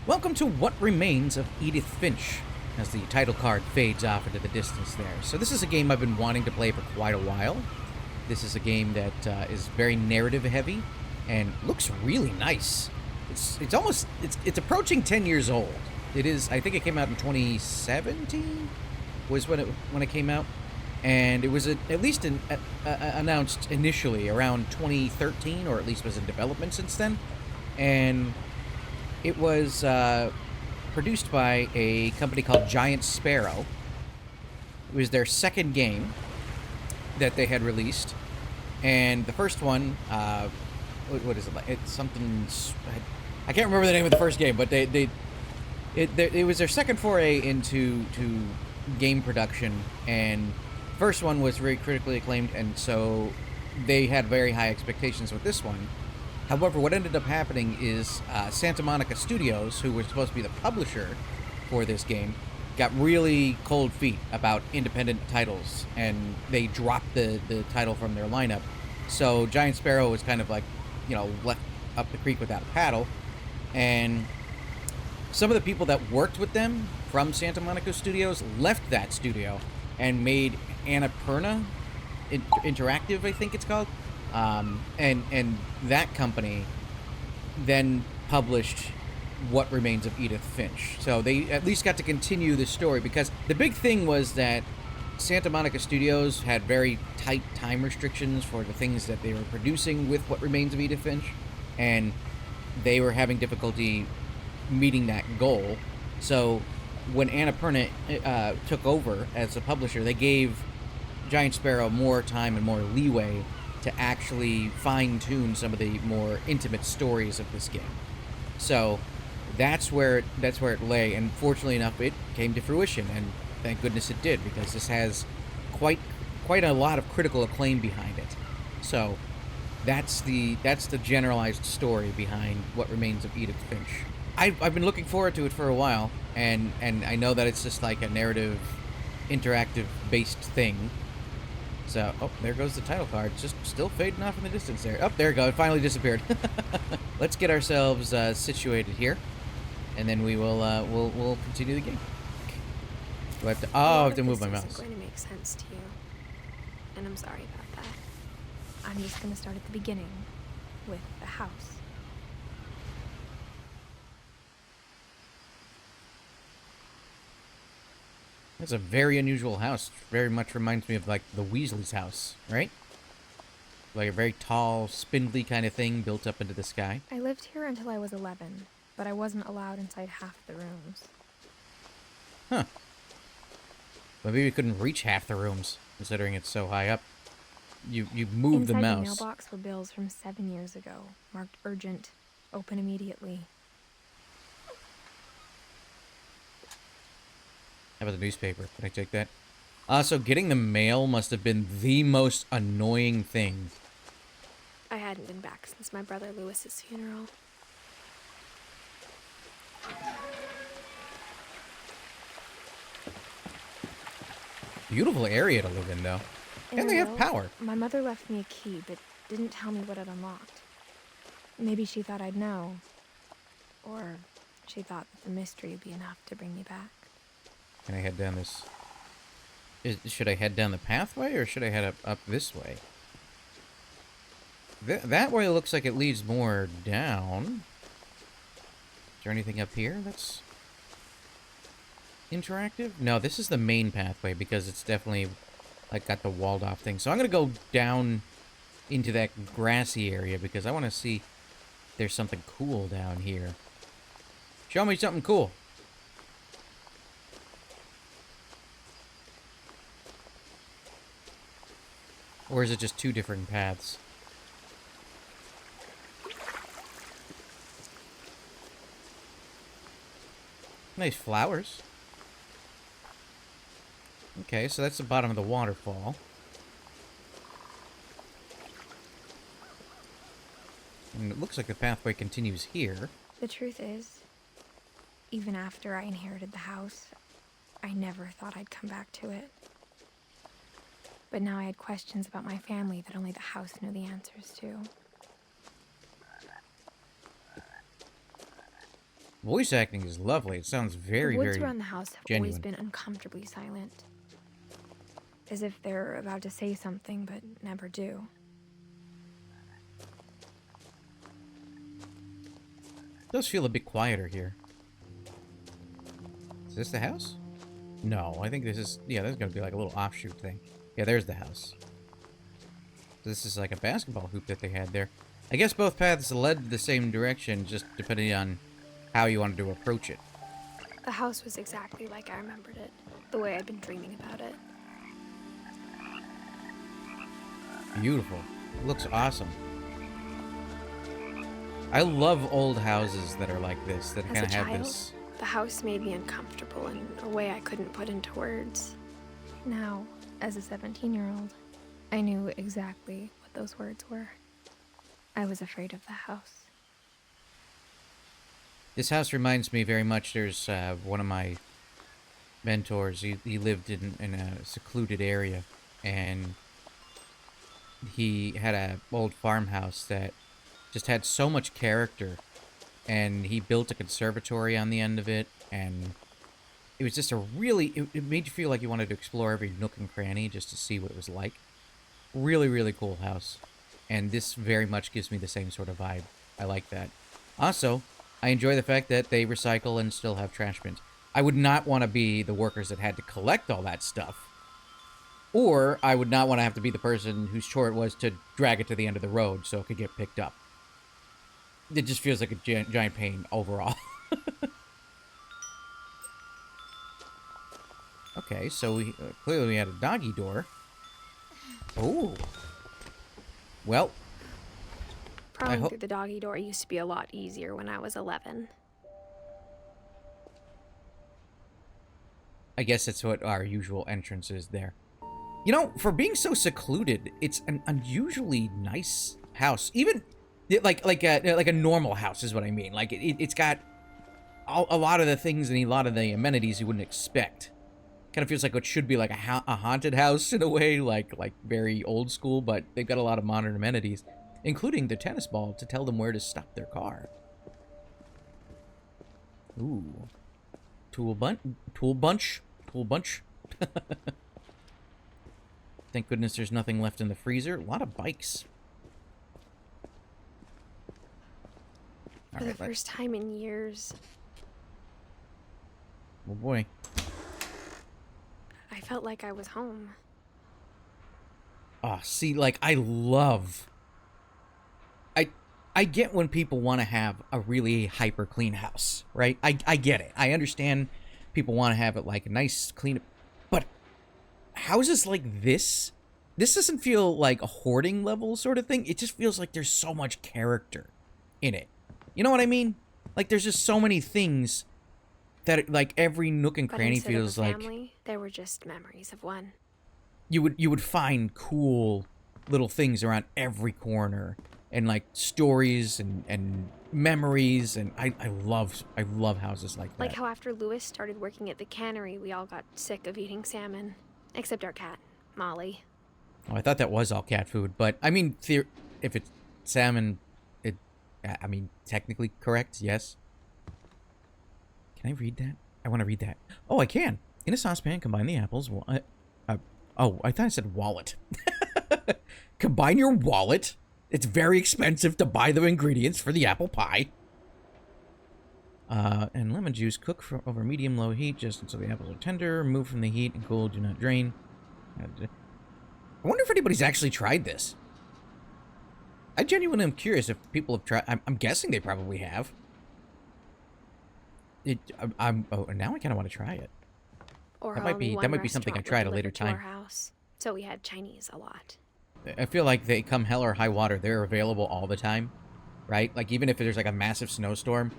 Welcome to What Remains of Edith Finch, as the title card fades off into the distance there. So this is a game I've been wanting to play for quite a while. This is a game that is very narrative heavy and looks really nice. It's approaching 10 years old. It is. I think it came out in 2017 was when it came out, and it was at least announced initially around 2013, or at least was in development since then, and it was produced by a company called Giant Sparrow. It was their second game that they had released, and the first one, what is it like? It's something. I can't remember the name of the first game, but it was their second foray into game production, and the first one was very critically acclaimed, and so they had very high expectations with this one. However, what ended up happening is Santa Monica Studios, who were supposed to be the publisher for this game, got really cold feet about independent titles, and they dropped the title from their lineup. So Giant Sparrow was kind of like, left up the creek without a paddle. And some of the people that worked with them from Santa Monica Studios left that studio and made Annapurna Interactive, I think it's called. And that company then published What Remains of Edith Finch. So they at least got to continue the story, because the big thing was that Santa Monica Studios had very tight time restrictions for the things that they were producing with What Remains of Edith Finch, and they were having difficulty meeting that goal. So when Annapurna took over as a publisher, they gave Giant Sparrow more time and more leeway to actually fine-tune some of the more intimate stories of this game. So that's where it lay, and fortunately enough, it came to fruition, and thank goodness it did, because this has quite a lot of critical acclaim behind it. So that's the generalized story behind What Remains of Edith Finch. I've been looking forward to it for a while, and I know that it's just like a narrative, interactive based thing. So, there goes the title card. It's just still fading off in the distance there. Oh, there we go. It finally disappeared. Let's get ourselves situated here, and then we will we'll continue the game. Do I have to? Oh, I have to move my mouse. This isn't going to make sense to you, and I'm sorry about that. I'm just going to start at the beginning with the house. That's a very unusual house. Very much reminds me of, like, the Weasley's house, right? Like a very tall, spindly kind of thing built up into the sky. I lived here until I was 11, but I wasn't allowed inside half the rooms. Huh. Maybe we couldn't reach half the rooms, considering it's so high up. You moved the mouse. Inside the mailbox were bills from 7 years ago, marked urgent, open immediately. How about the newspaper? Can I take that? So getting the mail must have been the most annoying thing. I hadn't been back since my brother Lewis's funeral. Beautiful area to live in, though. And they have power. My mother left me a key, but didn't tell me what it unlocked. Maybe she thought I'd know. Or she thought that the mystery would be enough to bring me back. Can I head down this? Should I head down the pathway, or should I head up this way? That way looks like it leads more down. Is there anything up here that's interactive? No, this is the main pathway, because it's definitely, like, got the walled off thing. So I'm going to go down into that grassy area, because I want to see if there's something cool down here. Show me something cool. Or is it just two different paths? Nice flowers. Okay, so that's the bottom of the waterfall. And it looks like the pathway continues here. The truth is, even after I inherited the house, I never thought I'd come back to it. But now I had questions about my family that only the house knew the answers to. Voice acting is lovely. It sounds The very, woods very around the house have always genuine. been uncomfortably silent. As if they're about to say something, but never do. It does feel a bit quieter here. Is this the house? No, I think this is... Yeah, this is going to be like a little offshoot thing. Yeah, there's the house. This is like a basketball hoop that they had there. I guess both paths led the same direction, just depending on how you wanted to approach it. The house was exactly like I remembered it, the way I'd been dreaming about it. Beautiful. It looks awesome. I love old houses that are like this, that kind of have this... The house made me uncomfortable in a way I couldn't put into words. Now, as a 17-year-old, I knew exactly what those words were. I was afraid of the house. This house reminds me very much, there's one of my mentors, he lived in a secluded area, and he had a old farmhouse that just had so much character, and he built a conservatory on the end of it, and it was just a really, it made you feel like you wanted to explore every nook and cranny just to see what it was like. Really, really cool house. And this very much gives me the same sort of vibe. I like that. Also, I enjoy the fact that they recycle and still have trash bins. I would not want to be the workers that had to collect all that stuff. Or I would not want to have to be the person whose chore it was to drag it to the end of the road so it could get picked up. It just feels like a giant pain overall. Okay, so we clearly we had a doggy door. Oh. Well. Prowling through the doggy door used to be a lot easier when I was 11. I guess that's what our usual entrance is there. You know, for being so secluded, it's an unusually nice house. Even like a normal house is what I mean. Like it's got a lot of the things and a lot of the amenities you wouldn't expect. Kind of feels like it should be like a haunted house in a way, like very old school, but they've got a lot of modern amenities, including the tennis ball to tell them where to stop their car. Ooh. Tool bunch. Thank goodness there's nothing left in the freezer. A lot of bikes. For the first time in years. Oh boy. I felt like I was home. Oh, see, like, I get when people want to have a really hyper clean house, right? I get it. I understand people want to have it like a nice, clean, but houses like this doesn't feel like a hoarding level sort of thing. It just feels like there's so much character in it. You know what I mean? Like, there's just so many things that, like, every nook and cranny feels like... family, there were just memories of one. You would find cool little things around every corner, and like stories and memories, and I love houses like that. Like how after Lewis started working at the cannery, we all got sick of eating salmon, except our cat, Molly. Oh, I thought that was all cat food, but I mean, if it's salmon, I mean, technically correct, yes. Can I read that? I want to read that. Oh, I can. In a saucepan, combine the apples. Oh, I thought I said wallet. Combine your wallet. It's very expensive to buy the ingredients for the apple pie. And lemon juice. Cook over medium-low heat just until the apples are tender. Remove from the heat and cool. Do not drain. I wonder if anybody's actually tried this. I genuinely am curious if people have tried. I'm guessing they probably have. Oh, now I kind of want to try it. Or that might be something I try at a later time. House, so we had Chinese a lot. I feel like they come hell or high water. They're available all the time, right? Like even if there's like a massive snowstorm,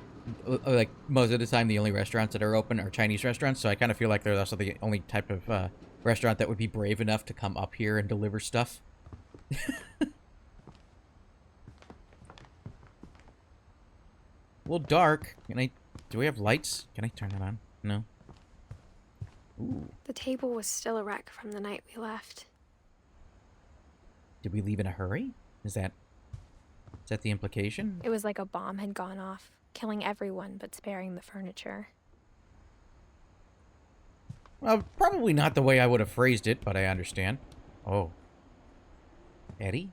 like most of the time the only restaurants that are open are Chinese restaurants. So I kind of feel like they're also the only type of restaurant that would be brave enough to come up here and deliver stuff. Well, dark. Do we have lights? Can I turn it on? No. Ooh. The table was still a wreck from the night we left. Did we leave in a hurry? Is that the implication? It was like a bomb had gone off, killing everyone but sparing the furniture. Well, probably not the way I would have phrased it, but I understand. Oh. Eddie?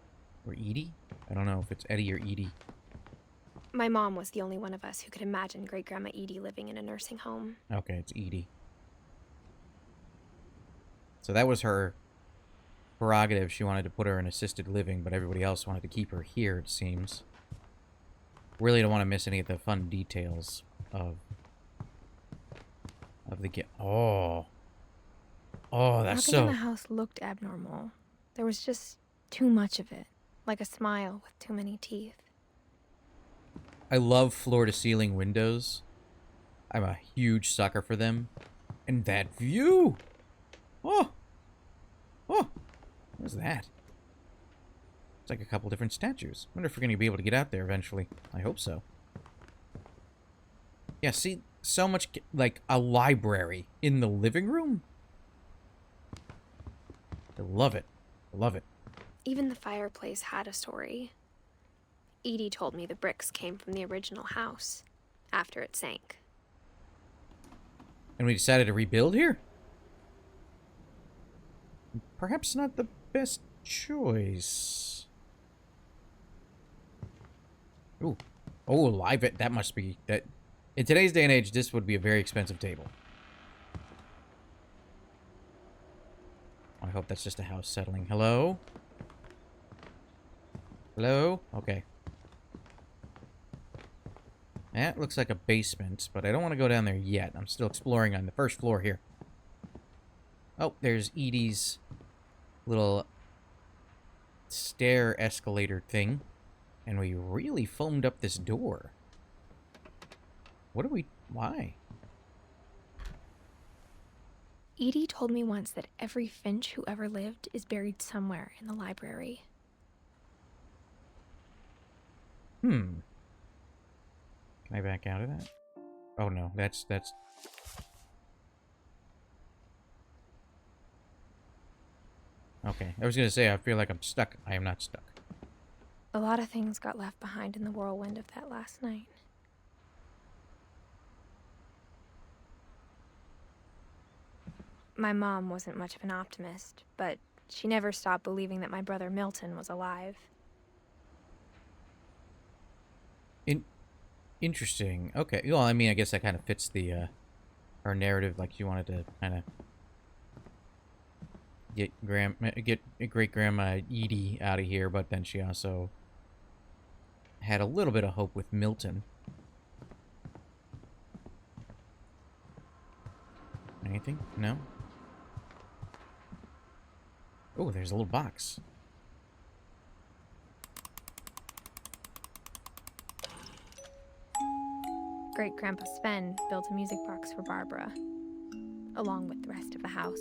Or Edie? I don't know if it's Eddie or Edie. My mom was the only one of us who could imagine Great Grandma Edie living in a nursing home. Okay, it's Edie. So that was her prerogative. She wanted to put her in assisted living, but everybody else wanted to keep her here, it seems. Really don't want to miss any of the fun details of the game. Oh. Oh, that's Nothing in so... the house looked abnormal. There was just too much of it, like a smile with too many teeth. I love floor-to-ceiling windows. I'm a huge sucker for them. And that view! Oh! Oh! What is that? It's like a couple different statues. I wonder if we're going to be able to get out there eventually. I hope so. Yeah, see, so much, like, a library in the living room? I love it. I love it. Even the fireplace had a story. Edie told me the bricks came from the original house, after it sank. And we decided to rebuild here? Perhaps not the best choice. Ooh. Oh, live it. That must be... that. In today's day and age, this would be a very expensive table. I hope that's just a house settling. Hello? Hello? Okay. That looks like a basement, but I don't want to go down there yet. I'm still exploring on the first floor here. Oh, there's Edie's little stair escalator thing. And we really foamed up this door. What are we... why? Edie told me once that every Finch who ever lived is buried somewhere in the library. Can I back out of that? Oh no, that's... Okay, I was gonna say, I feel like I'm stuck. I am not stuck. A lot of things got left behind in the whirlwind of that last night. My mom wasn't much of an optimist, but she never stopped believing that my brother Milton was alive. Interesting. Okay, well, I mean, I guess that kind of fits the, our narrative, like she wanted to kind of get great-grandma Edie out of here, but then she also had a little bit of hope with Milton. Anything? No? Oh, there's a little box. Great-grandpa Sven built a music box for Barbara, along with the rest of the house.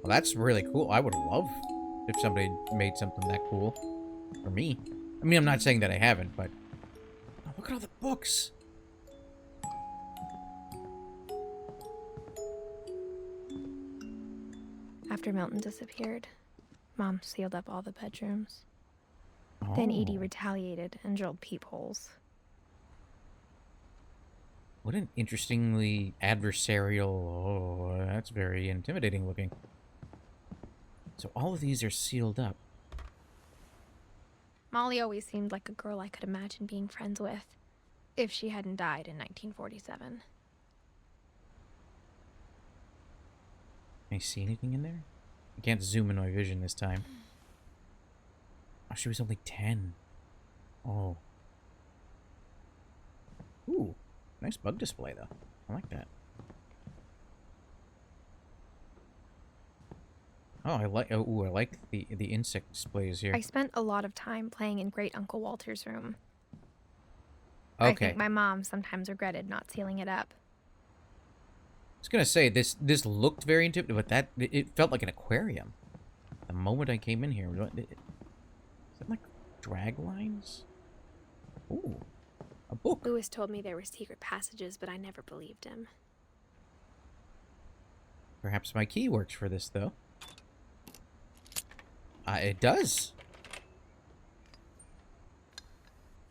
Well, that's really cool. I would love if somebody made something that cool for me. I mean, I'm not saying that I haven't, but... Oh, look at all the books! After Milton disappeared, Mom sealed up all the bedrooms. Then Edie retaliated and drilled peepholes. What an interestingly adversarial... Oh, that's very intimidating looking. So all of these are sealed up. Molly always seemed like a girl I could imagine being friends with, if she hadn't died in 1947. Can I see anything in there? I can't zoom in my vision this time. Oh, she was only 10. Oh. Ooh. Nice bug display, though. I like that. Oh, I like the insect displays here. I spent a lot of time playing in Great Uncle Walter's room. Okay. I think my mom sometimes regretted not sealing it up. I was gonna say this looked very intimidating, but it felt like an aquarium. The moment I came in here, is that like drag lines? Ooh, a book. Lewis told me there were secret passages, but I never believed him. Perhaps my key works for this, though. It does.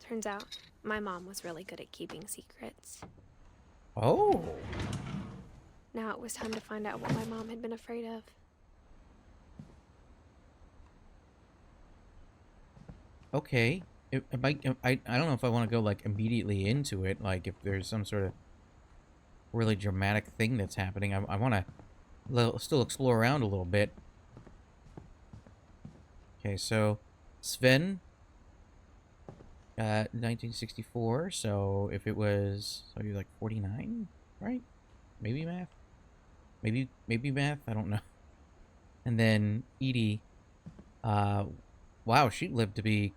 Turns out, my mom was really good at keeping secrets. Oh. Now it was time to find out what my mom had been afraid of. Okay. I don't know if I want to go, like, immediately into it. Like, if there's some sort of really dramatic thing that's happening. I want to still explore around a little bit. Okay, so Sven, 1964. So if it was, so you're like 49, right? Maybe math. Maybe math. I don't know. And then Edie, wow, she lived to be,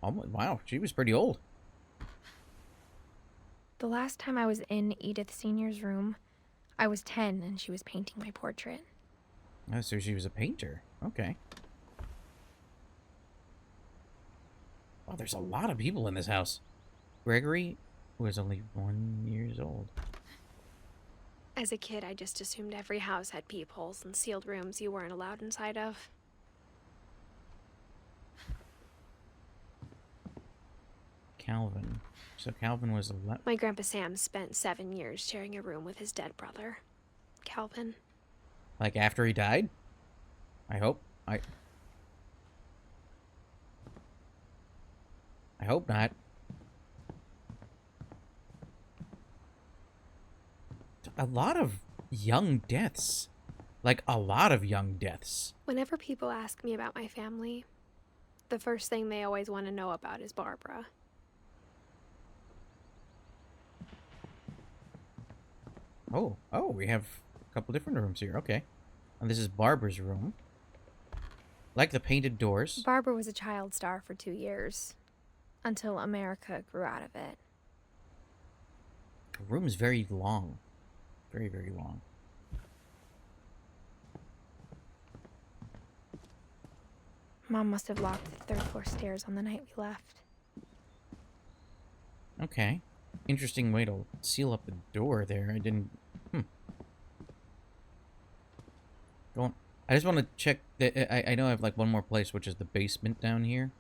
almost, wow, she was pretty old. The last time I was in Edith Sr.'s room, I was 10 and she was painting my portrait. Oh, so she was a painter. Okay. Wow, there's a lot of people in this house. Gregory was only 1 year old. As a kid, I just assumed every house had peepholes and sealed rooms you weren't allowed inside of. Calvin. So Calvin was 11. My Grandpa Sam spent 7 years sharing a room with his dead brother, Calvin. Like after he died? I hope. I hope not. A lot of young deaths. Like, a lot of young deaths. Whenever people ask me about my family, the first thing they always want to know about is Barbara. Oh, we have a couple different rooms here. Okay. And this is Barbara's room. Like the painted doors. Barbara was a child star for 2 years, until America grew out of it. The room is very long. Very, very long. Mom must have locked the third floor stairs on the night we left. Okay. Interesting way to seal up the door there. I didn't... Go on. I just want to check... I know I have, like, one more place, which is the basement down here.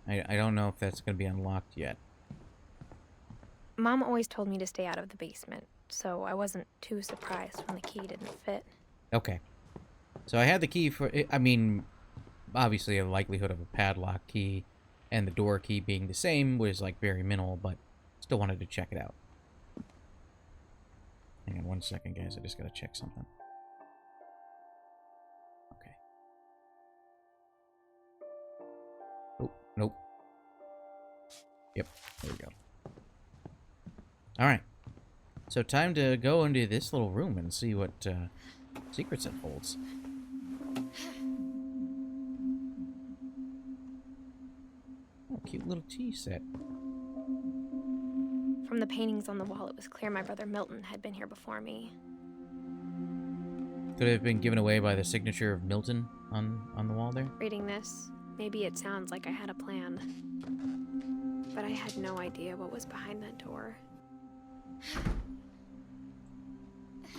I don't know if that's going to be unlocked yet. Mom always told me to stay out of the basement, so I wasn't too surprised when the key didn't fit. Okay. So I had the key for... I mean, obviously a likelihood of a padlock key and the door key being the same was, like, very minimal, but still wanted to check it out. Hang on 1 second, guys. I just gotta check something. Okay. Oh, nope. Yep, there we go. Alright. So time to go into this little room and see what secrets it holds. Oh, cute little tea set. From the paintings on the wall, it was clear my brother Milton had been here before me. Could it have been given away by the signature of Milton on the wall there? Reading this, maybe it sounds like I had a plan. But I had no idea what was behind that door.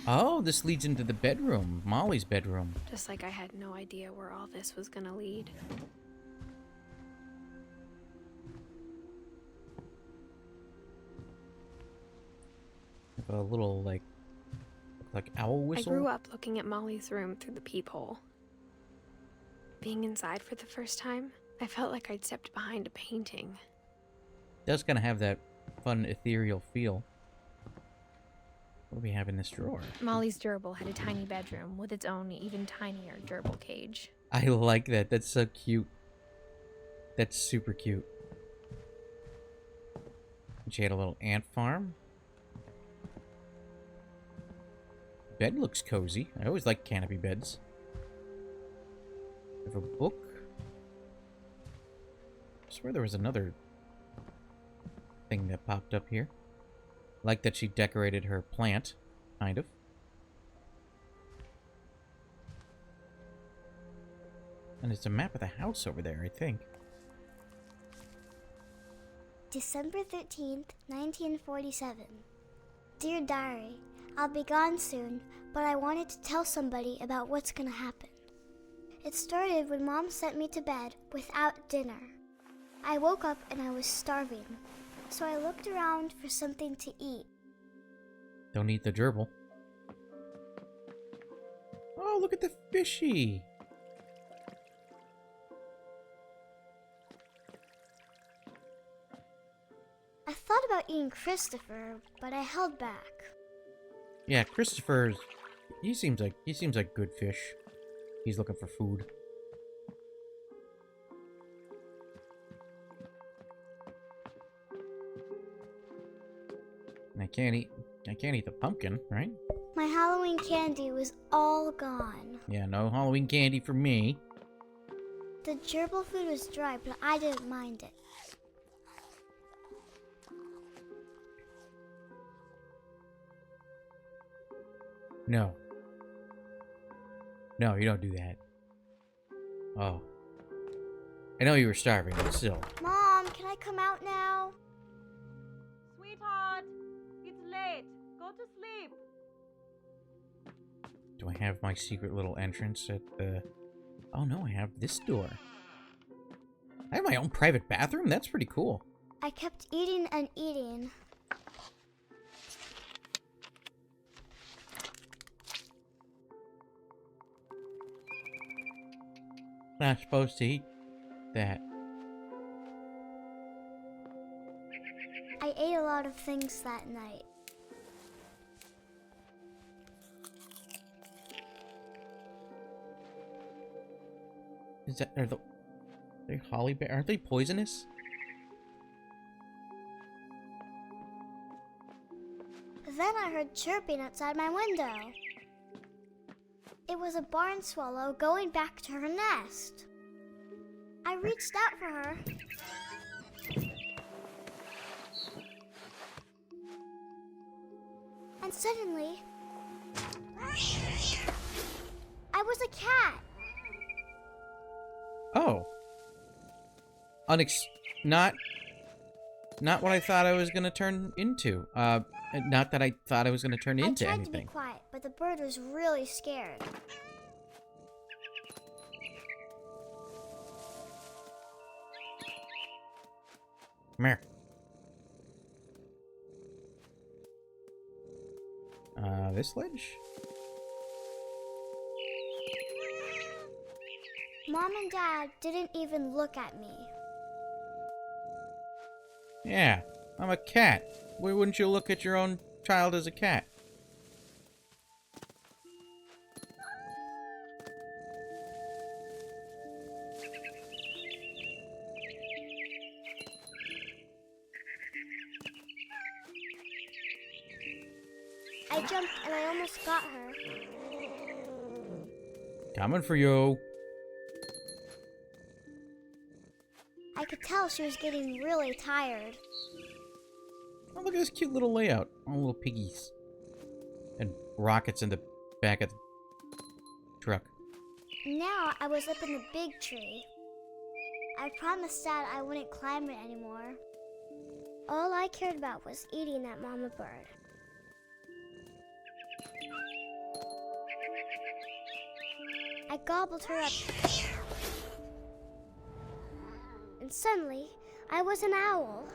Oh, this leads into the bedroom. Molly's bedroom. Just like I had no idea where all this was gonna lead. A little, like owl whistle. I grew up looking at Molly's room through the peephole. Being inside for the first time, I felt like I'd stepped behind a painting. It does kind of have that fun, ethereal feel. What do we have in this drawer? Molly's gerbil had a tiny bedroom with its own even tinier gerbil cage. I like that. That's so cute. That's super cute. She had a little ant farm. Bed looks cozy. I always like canopy beds. We have a book. I swear there was another thing that popped up here. Like that she decorated her plant, kind of. And it's a map of the house over there, I think. December 13th, 1947. Dear Diary, I'll be gone soon, but I wanted to tell somebody about what's gonna happen. It started when Mom sent me to bed without dinner. I woke up and I was starving. so I looked around for something to eat. Don't eat the gerbil. Oh, look at the fishy. I thought about eating Christopher, but I held back. Yeah, Christopher's... He seems like good fish. He's looking for food. I can't eat the pumpkin, right? My Halloween candy was all gone. Yeah, no Halloween candy for me. The gerbil food was dry, but I didn't mind it. No. No, you don't do that. Oh. I know you were starving, but still. Mom, can I come out now? Sweetheart, it's late. Go to sleep. Do I have my secret little entrance at the... Oh no, I have this door. I have my own private bathroom? That's pretty cool. I kept eating and eating. Not supposed to eat that. I ate a lot of things that night. Is that... Are they holly bear? Aren't they poisonous? Then I heard chirping outside my window. It was a barn swallow going back to her nest. I reached out for her. And suddenly, I was a cat. Oh. Not what I thought I was gonna turn into. Not that I thought I was gonna turn into I tried anything. to be quiet, but the bird was really scared. Come here. This ledge? Mom and Dad didn't even look at me. Yeah, I'm a cat. Why wouldn't you look at your own child as a cat? I jumped and I almost got her. Coming for you. I could tell she was getting really tired. Oh, look at this cute little layout. All little piggies. And rockets in the back of the truck. Now I was up in the big tree. I promised Dad I wouldn't climb it anymore. All I cared about was eating that mama bird. I gobbled her up. And suddenly, I was an owl.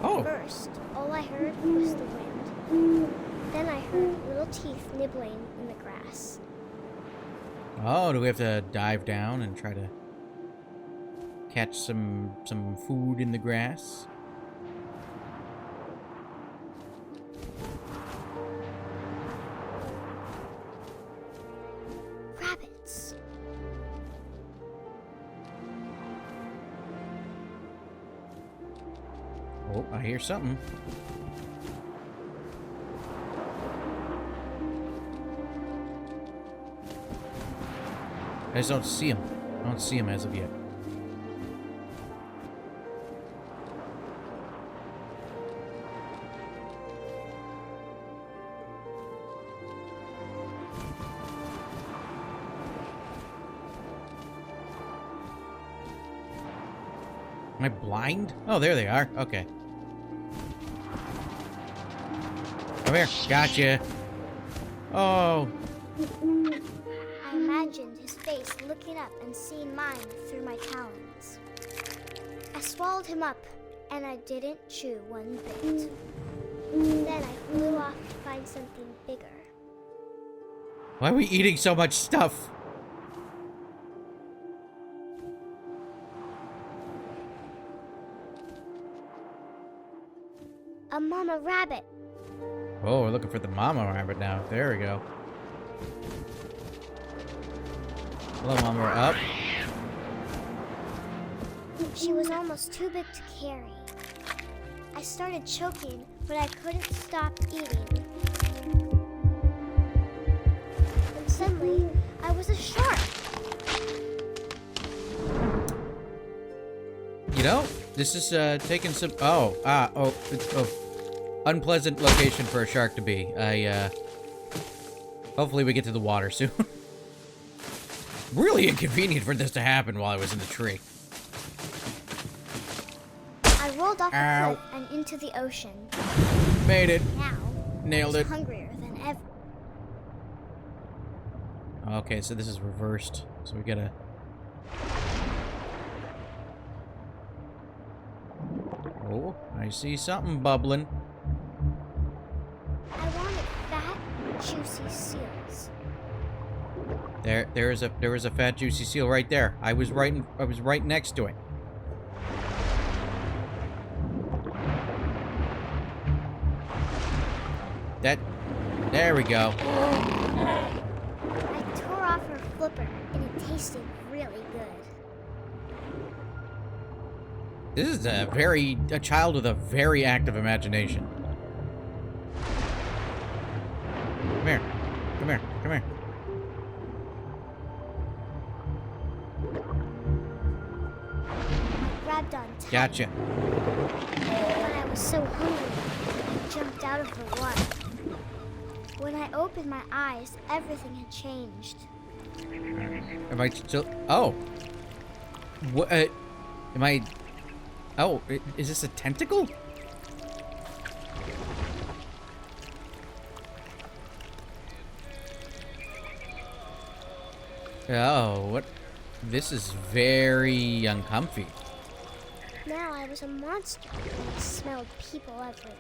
Oh! First, all I heard was the wind. Then I heard little teeth nibbling in the grass. Oh, do we have to dive down and try to catch some food in the grass? Rabbits. Oh, I hear something. I just don't see him. I don't see him as of yet. Am I blind? Oh, there they are. Okay. Come here. Gotcha. Oh. I imagined his face looking up and seeing mine through my talons. I swallowed him up and I didn't chew one bit. Then I flew off to find something bigger. Why are we eating so much stuff? A mama rabbit. Oh, we're looking for the mama rabbit now. There we go. Hello, mama. We're up. She was almost too big to carry. I started choking, but I couldn't stop eating. And suddenly, I was a shark. You know, this is taking some. Unpleasant location for a shark to be. Hopefully we get to the water soon. Really inconvenient for this to happen while I was in the tree. I rolled off a cliff and into the ocean. Made it. Now, Nailed I it. was hungrier than ever. Okay, so this is reversed. So we gotta. Oh, I see something bubbling. I wanted fat, juicy seals. There was a fat juicy seal right there. I was right next to it. There we go. I tore off her flipper, and it tasted really good. This is a child with a very active imagination. Come here. Come here. Come here. I grabbed on tight. Gotcha. But I was so hungry, I jumped out of the water. When I opened my eyes, everything had changed. Am I still? Oh. What? Am I? Oh, is this a tentacle? Oh, what? This is very uncomfy. Now I was a monster, and I smelled people everywhere.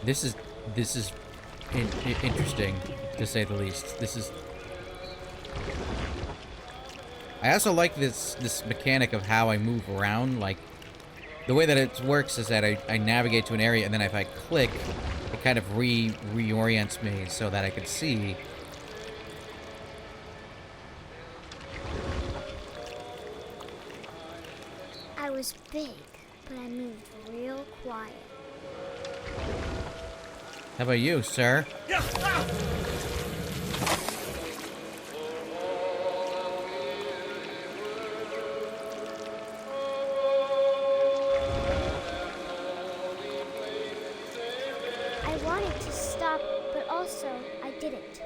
This is interesting, to say the least. This is. I also like this mechanic of how I move around. Like, the way that it works is that I navigate to an area, and then if I click, it kind of reorients me so that I can see. I was big, but I moved real quiet. How about you, sir? I wanted to stop, but also I didn't.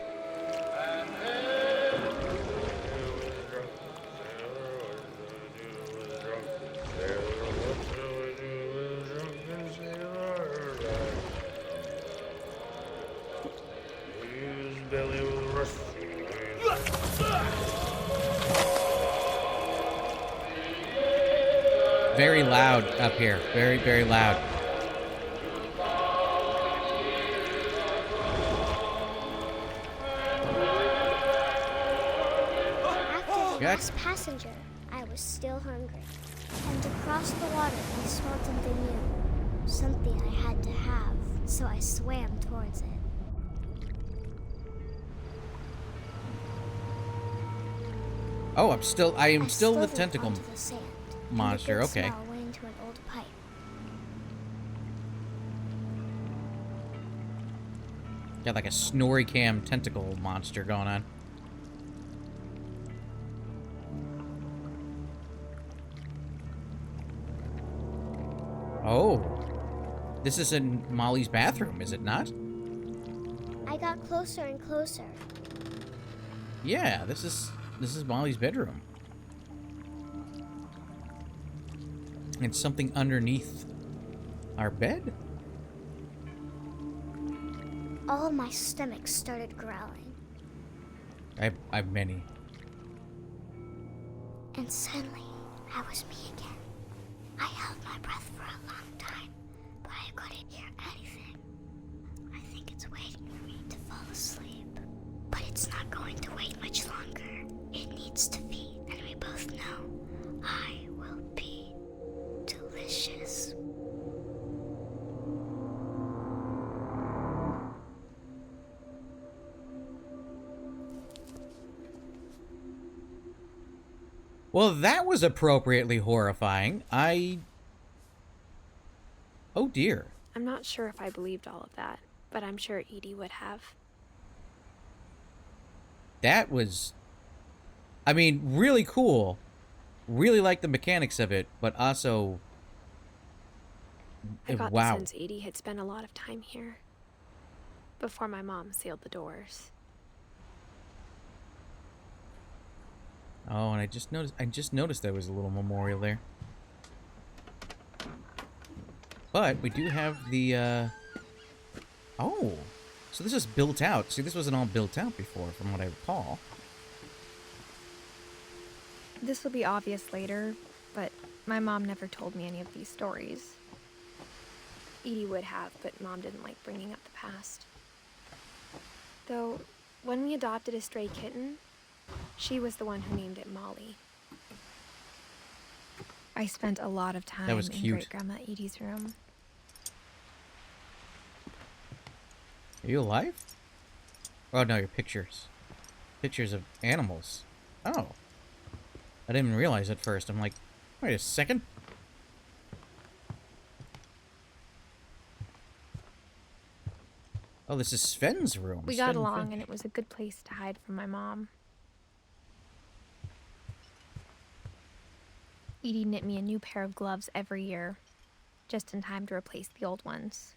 Very loud up here. Very, very loud. After the last passenger, I was still hungry. And across the water, I smelled something new. Something I had to have, so I swam towards it. Oh, I am still the slithered tentacle onto the sand, monster. and the good Okay. smell went into an old pipe. Got like a snorri cam tentacle monster going on. Oh. This is in Molly's bathroom, is it not? I got closer and closer. Yeah, this is Molly's bedroom. And something underneath our bed? All my stomach started growling. I have many. And suddenly, I was me again. I held my breath for a long time, but I couldn't hear anything. I think it's waiting for me to fall asleep. But it's not going to wait much longer. It needs to feed, and we both know I will be delicious. Well, that was appropriately horrifying. Oh dear. I'm not sure if I believed all of that, but I'm sure Edie would have. That was, I mean, really cool. Really like the mechanics of it, but also, I got wow. the sense Edie had spent a lot of time here before my mom sealed the doors. Oh, and I just noticed there was a little memorial there. But we do have the, oh, so this is built out. See, this wasn't all built out before, from what I recall. This will be obvious later, but my mom never told me any of these stories. Edie would have, but Mom didn't like bringing up the past. Though, when we adopted a stray kitten, she was the one who named it Molly. I spent a lot of time in Great-Grandma Edie's room. Are you alive? Oh, no, your pictures. Pictures of animals. Oh. I didn't even realize at first. I'm like, wait a second. Oh, this is Sven's room. We got along, and it was a good place to hide from my mom. Edie knit me a new pair of gloves every year, just in time to replace the old ones.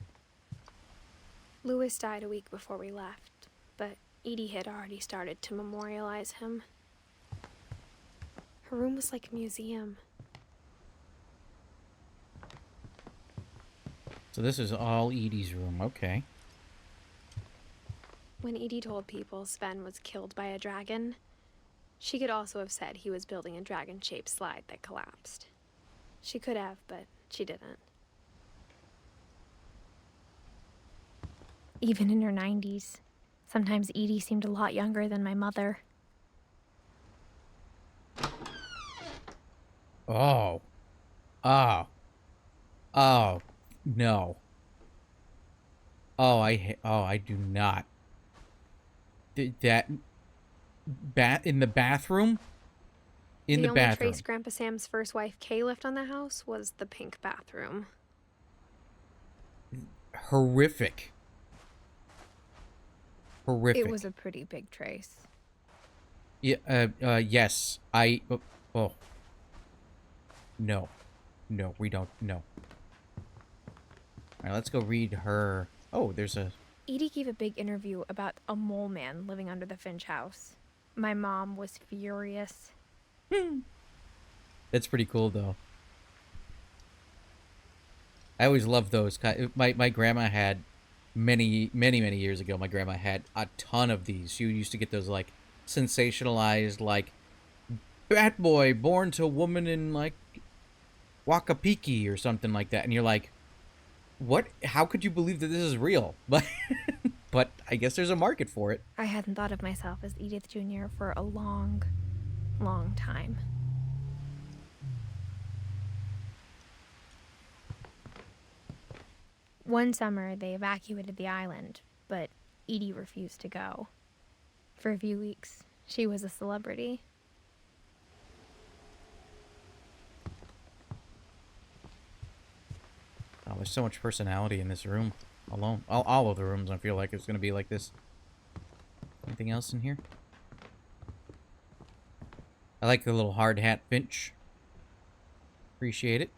Louis died a week before we left, but Edie had already started to memorialize him. Her room was like a museum. So this is all Edie's room, okay. When Edie told people Sven was killed by a dragon, she could also have said he was building a dragon-shaped slide that collapsed. She could have, but she didn't. Even in her 90s, sometimes Edie seemed a lot younger than my mother. Oh. Oh. Oh. No. Oh, I do not. That in the bathroom? In the bathroom. The only trace Grandpa Sam's first wife, Kay, left on the house was the pink bathroom. Horrific. Horrific. It was a pretty big trace. Yeah, yes. Oh. No. No, we don't. No. Alright, let's go read her. Oh, there's a... Edie gave a big interview about a mole man living under the Finch house. My mom was furious. That's pretty cool, though. I always loved those. My grandma had many years ago. My grandma had a ton of these. She used to get those like sensationalized, like Bat Boy born to a woman in like Wakapiki or something like that, and you're like, what? How could you believe that this is real? But I guess there's a market for it. I hadn't thought of myself as Edith Jr. for a long, long time. One summer, they evacuated the island, but Edie refused to go. For a few weeks, she was a celebrity. Oh, there's so much personality in this room alone. All of the rooms, I feel like it's going to be like this. Anything else in here? I like the little hard hat Finch. Appreciate it.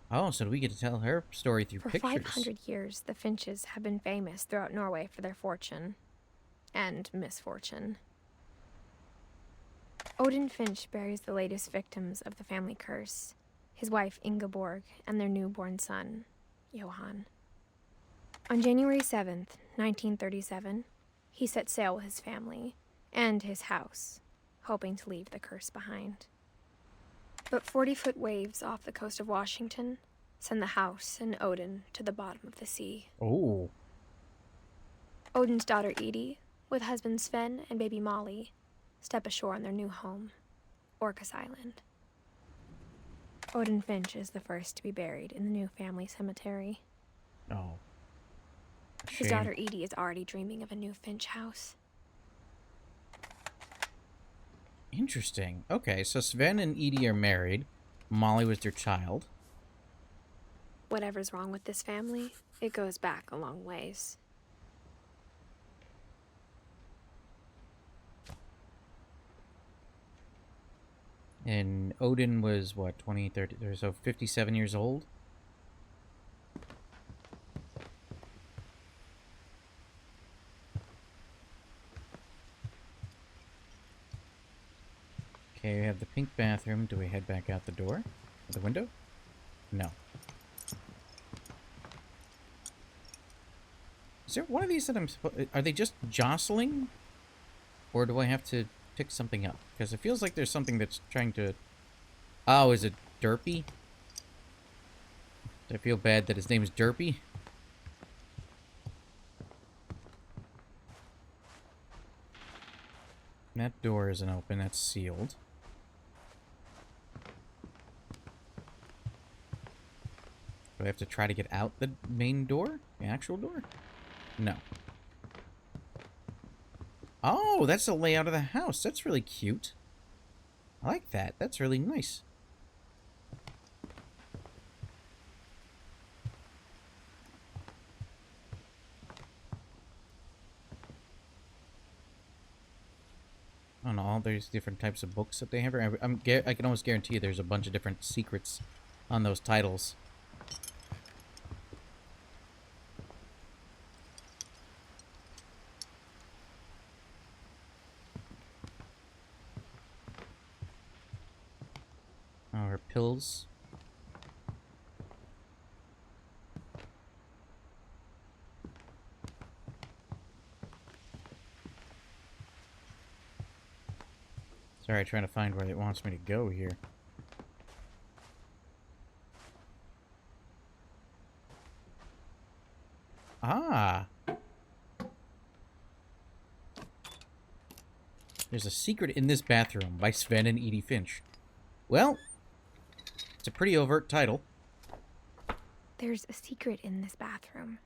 Oh, so we get to tell her story through pictures. For 500 years, the Finches have been famous throughout Norway for their fortune and misfortune. Odin Finch buries the latest victims of the family curse, his wife Ingeborg and their newborn son, Johan. On January 7th, 1937, he set sail with his family and his house hoping to leave the curse behind. But 40-foot waves off the coast of Washington send the house and Odin to the bottom of the sea. Oh. Odin's daughter Edie, with husband Sven and baby Molly, step ashore on their new home, Orcas Island. Odin Finch is the first to be buried in the new family cemetery. Oh. His daughter Edie is already dreaming of a new Finch house. Interesting. Okay, so Sven and Edie are married. Molly was their child. Whatever's wrong with this family, it goes back a long ways. And Odin was, what, 20, 30, or so 57 years old? Okay, we have the pink bathroom. Do we head back out the door? Or the window? No. Is there one of these that I'm supposed... Are they just jostling? Or do I have to pick something up? Because it feels like there's something that's trying to... Oh, is it Derpy? I feel bad that his name is Derpy. That door isn't open. That's sealed. Do I have to try to get out the main door? The actual door? No. Oh, that's the layout of the house. That's really cute. I like that. That's really nice. I don't know, all these different types of books that they have. I can almost guarantee you there's a bunch of different secrets on those titles. Oh, her pills. Sorry, trying to find where it wants me to go here. Ah! There's a secret in this bathroom by Sven and Edie Finch. Well, it's a pretty overt title. There's a secret in this bathroom.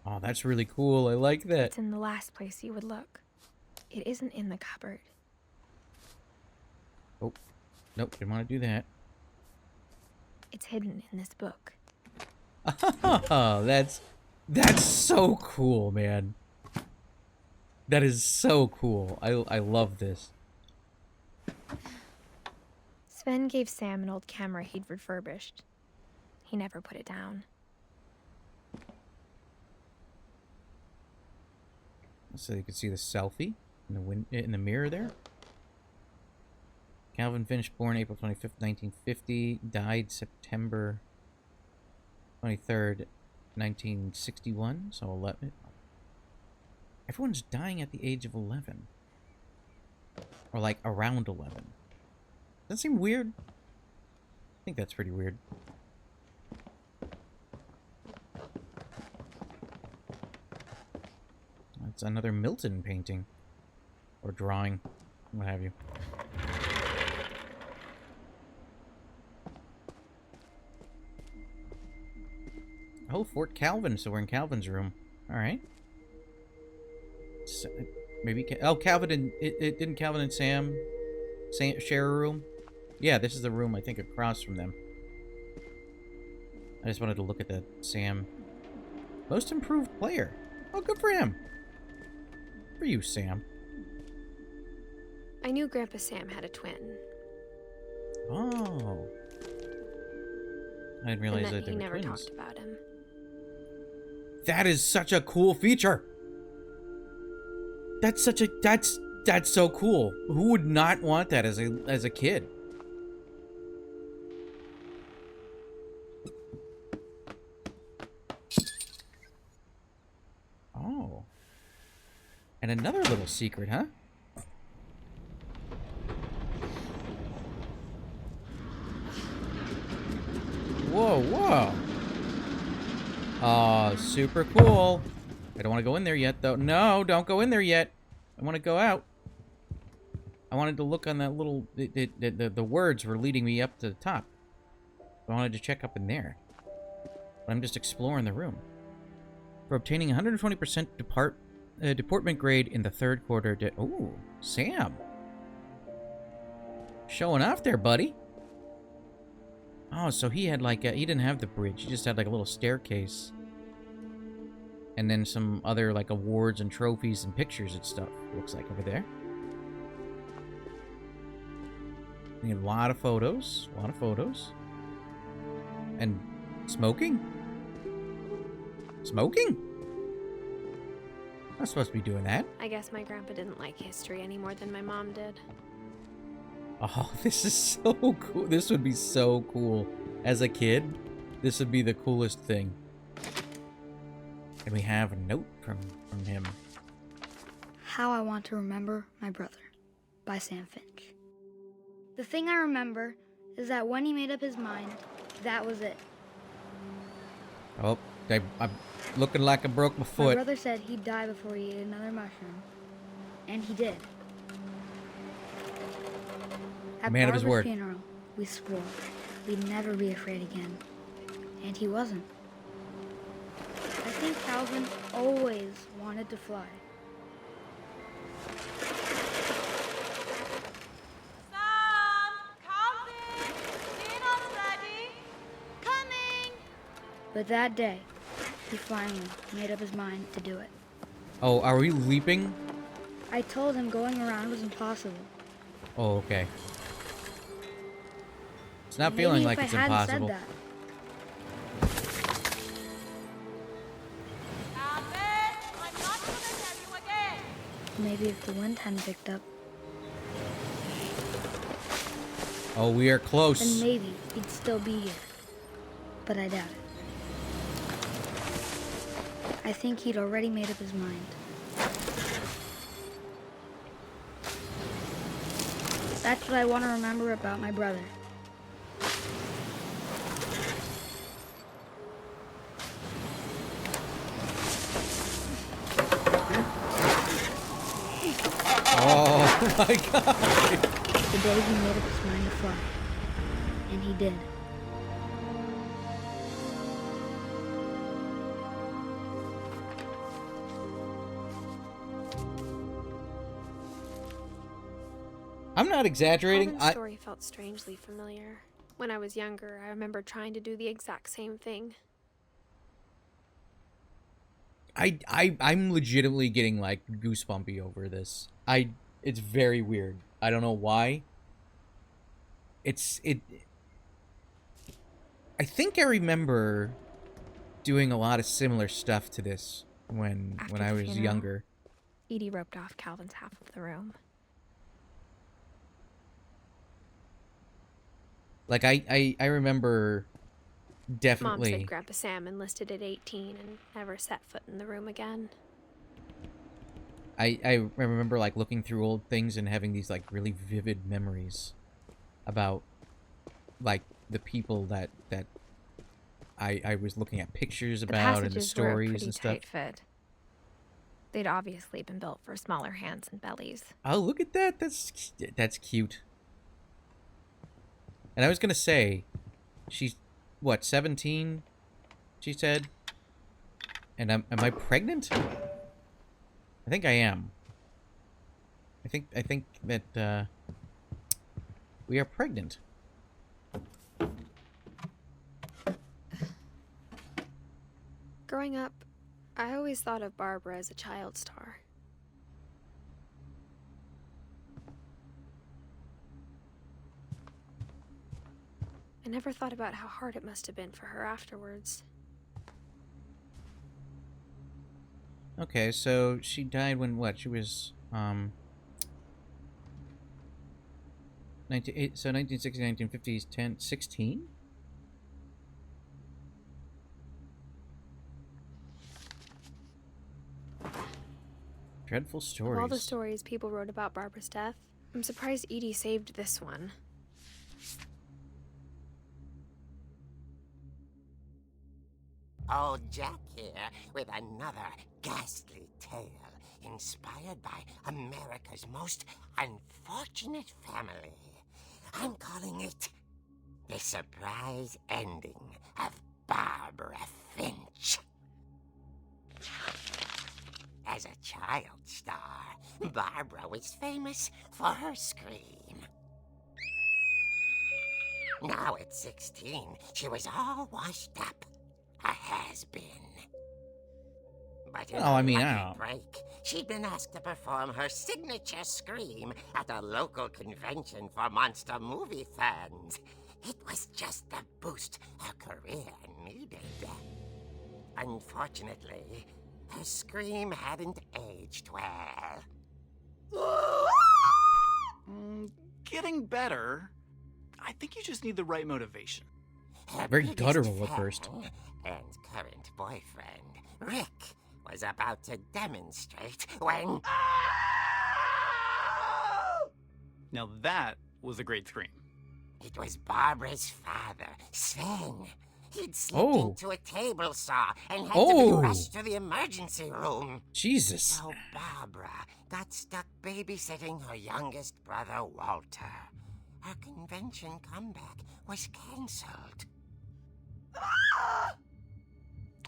Oh, that's really cool. I like that. It's in the last place you would look. It isn't in the cupboard. Oh, nope, didn't want to do that. It's hidden in this book. Oh, that's so cool, man. That is so cool. I love this. Sven gave Sam an old camera he'd refurbished. He never put it down. So you can see the selfie in the mirror there. Calvin Finch, born April 25th, 1950, died September 23rd, 1961, so 11. Everyone's dying at the age of 11. Or like around 11. Does that seem weird? I think that's pretty weird. That's another Milton painting. Or drawing. What have you. Oh, Fort Calvin, so we're in Calvin's room. Alright. So, maybe... Oh, Calvin and... didn't Calvin and Sam share a room? Yeah, this is the room, I think, across from them. I just wanted to look at the Sam. Most improved player. Oh, good for him. For you, Sam. I knew Grandpa Sam had a twin. Oh. I didn't realize and that they he were never twins. talked about him. That is such a cool feature. That's such a... That's so cool. Who would not want that as a kid? Oh. And another little secret, huh? Oh, whoa. Oh, super cool. I don't want to go in there yet, though. No, don't go in there yet. I want to go out. I wanted to look on that little... The words were leading me up to the top. I wanted to check up in there. But I'm just exploring the room. For obtaining 120% deportment grade in the third quarter... Ooh, Sam. Showing off there, buddy. Oh, so he had like... he didn't have the bridge. He just had like a little staircase. And then some other like awards and trophies and pictures and stuff. Looks like over there. We have a lot of photos. A lot of photos. And smoking? Smoking? I'm not supposed to be doing that. I guess my grandpa didn't like history any more than my mom did. Oh, this is so cool. This would be so cool. As a kid, this would be the coolest thing. And we have a note from him. How I Want to Remember My Brother by Sam Finch. The thing I remember is that when he made up his mind, that was it. Oh, I'm looking like I broke my My foot. brother said he'd die before he ate another mushroom. And he did. At Man of his Barbara's word. funeral, we swore we'd never be afraid again. And he wasn't. I think Calvin always wanted to fly. Sam! Calvin! Dinner's ready! Coming! But that day, he finally made up his mind to do it. Oh, are we leaping? I told him going around was impossible. Oh, okay. It's not Maybe feeling if like I it's hadn't impossible. said that. Calvin! I'm not gonna tell you again! Maybe if the wind hadn't picked up, Oh, we are then close. maybe he'd still be here. But I doubt it. I think he'd already made up his mind. That's what I want to remember about my brother. Oh my god. The day he made up his mind to fly. And he did. I'm not exaggerating. Calvin's story felt strangely familiar. When I was younger, I remember trying to do the exact same thing. I'm legitimately getting like goosebumpy over this. It's very weird. I don't know why. I think I remember doing a lot of similar stuff to this when After I the was funeral, younger. Edie roped off Calvin's half of the room. Like I remember Mom definitely. said Grandpa Sam enlisted at 18 and never set foot in the room again. I remember like looking through old things and having these like really vivid memories about like the people that I was looking at pictures The about and the passages were a stories pretty and stuff. tight fit. They'd obviously been built for smaller hands and bellies. Oh, look at that. That's cute. And I was gonna say, she's what, 17? She said. And am I pregnant? I think I am. I think that we are pregnant. Growing up, I always thought of Barbara as a child star. I never thought about how hard it must have been for her afterwards. Okay, so she died when what? She was 1960, 1950s, 16? Dreadful stories. Of all the stories people wrote about Barbara's death, I'm surprised Edie saved this one. Old Jack here with another ghastly tale inspired by America's most unfortunate family. I'm calling it The Surprise Ending of Barbara Finch. As a child star, Barbara was famous for her scream. Now at 16, she was all washed up. A has-been. But in Well, I mean, I lucky don't know. break, she'd been asked to perform her signature scream at a local convention for monster movie fans. It was just the boost her career needed. Unfortunately, her scream hadn't aged well. Getting better. I think you just need the right motivation. Her Very biggest guttural at first. fan and current boyfriend, Rick, was about to demonstrate when... Now that was a great scream. It was Barbara's father, Sven. He'd slipped Oh. into a table saw and had to be Oh. rushed to the emergency room. Jesus. So Barbara got stuck babysitting her youngest brother, Walter. Her convention comeback was cancelled.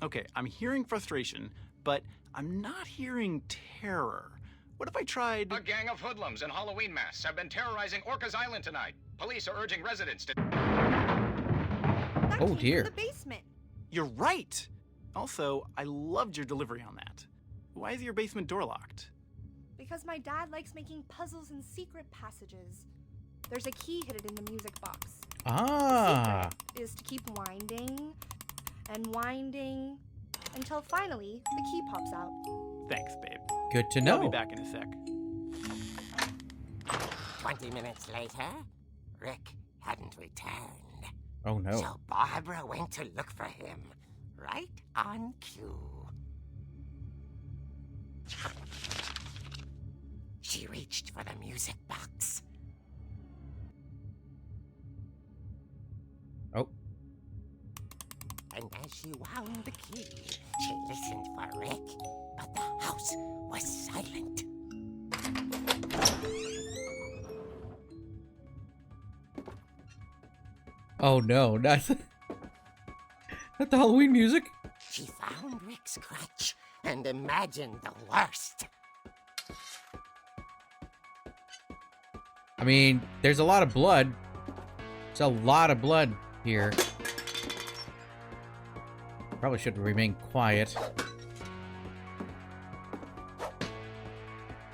Okay, I'm hearing frustration, but I'm not hearing terror. What if I tried... A gang of hoodlums in Halloween masks have been terrorizing Orcas Island tonight. Police are urging residents to... That Oh, came dear. From the basement. You're right! Also, I loved your delivery on that. Why is your basement door locked? Because my dad likes making puzzles and secret passages. There's a key hidden in the music box. Ah. The secret is to keep winding and winding until finally the key pops out. Thanks, babe. Good to I'll be know. back in a sec. 20 minutes later, Rick hadn't returned. Oh no. So Barbara went to look for him, right on cue. She reached for the music box. Oh. And as she wound the key, she listened for Rick, but the house was silent. Oh no. Not not the Halloween music. She found Rick's crutch and imagined the worst. I mean, there's a lot of blood. There's a lot of blood here. Probably should remain quiet.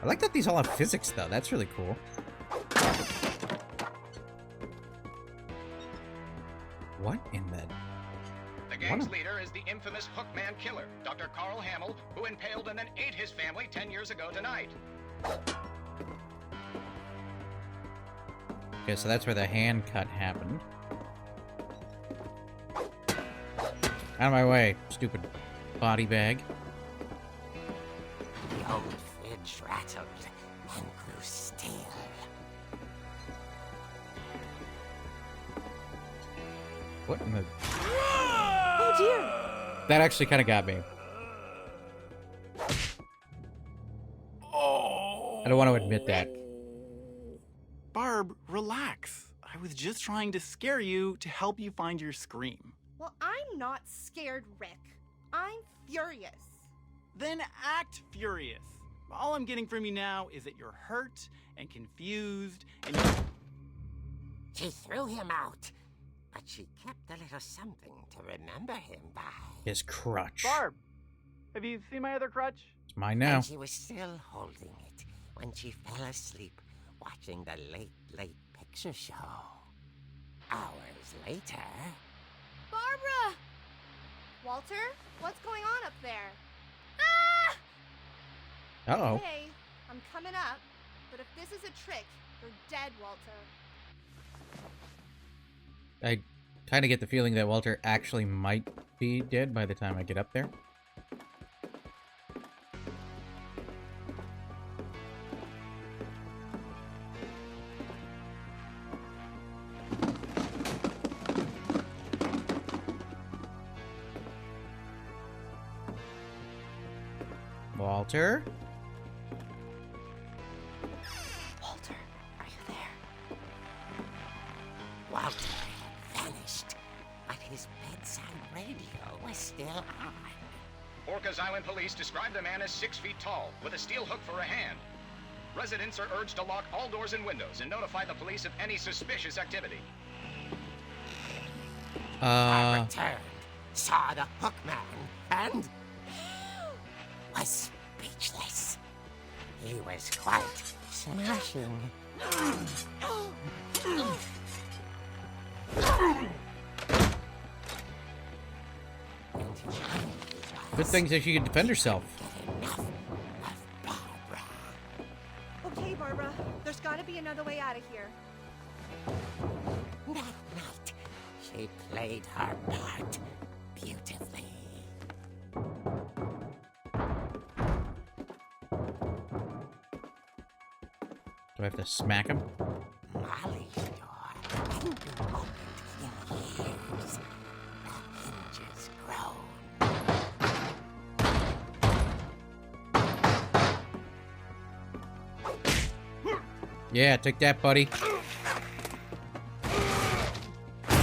I like that these all have physics, though. That's really cool. What in the... The gang's leader is the infamous Hookman killer, Dr. Carl Hamill, who impaled and then ate his family 10 years ago tonight. Okay, so that's where the hand cut happened. Out of my way, stupid body bag. The old fridge rattled and grew still. What in the... Oh dear! That actually kind of got me. Oh! I don't want to admit that. Barb, relax. I was just trying to scare you to help you find your scream. Well, I'm not scared, Rick. I'm furious. Then act furious. All I'm getting from you now is that you're hurt and confused and She threw him out, but she kept a little something to remember him by. His crutch. Barb, have you seen my other crutch? It's mine now. And she was still holding it when she fell asleep watching the Late Picture Show. Hours later... Barbara! Walter, what's going on up there? Ah! Uh-oh. Hey, I'm coming up, but if this is a trick, you're dead, Walter. I kind of get the feeling that Walter actually might be dead by the time I get up there. Walter? Walter, are you there? Walter had vanished, but his bedside radio was still on. Orcas Island police describe the man as 6 feet tall, with a steel hook for a hand. Residents are urged to lock all doors and windows and notify the police of any suspicious activity. I returned, saw the hook man, and was speechless. He was quite smashing. Good thing that she could defend herself. Okay, Barbara, there's gotta be another way out of here. That night, she played her part beautifully. Do I have to smack him? Molly's door hadn't been opened in years. The hinges groaned. Yeah, take that, buddy.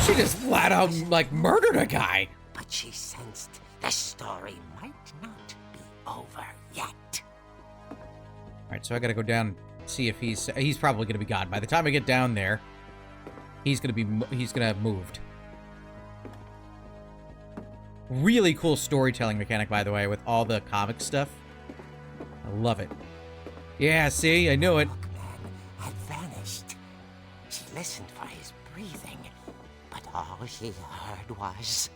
She just flat out, like, murdered a guy. But she sensed the story might not be over yet. Alright, so I gotta go down and see if he's probably gonna be gone. By the time I get down there, he's gonna have moved. Really cool storytelling mechanic, by the way, with all the comic stuff. I love it. Yeah, see? I knew it. Hookman had vanished. She listened for his breathing, but all she heard was...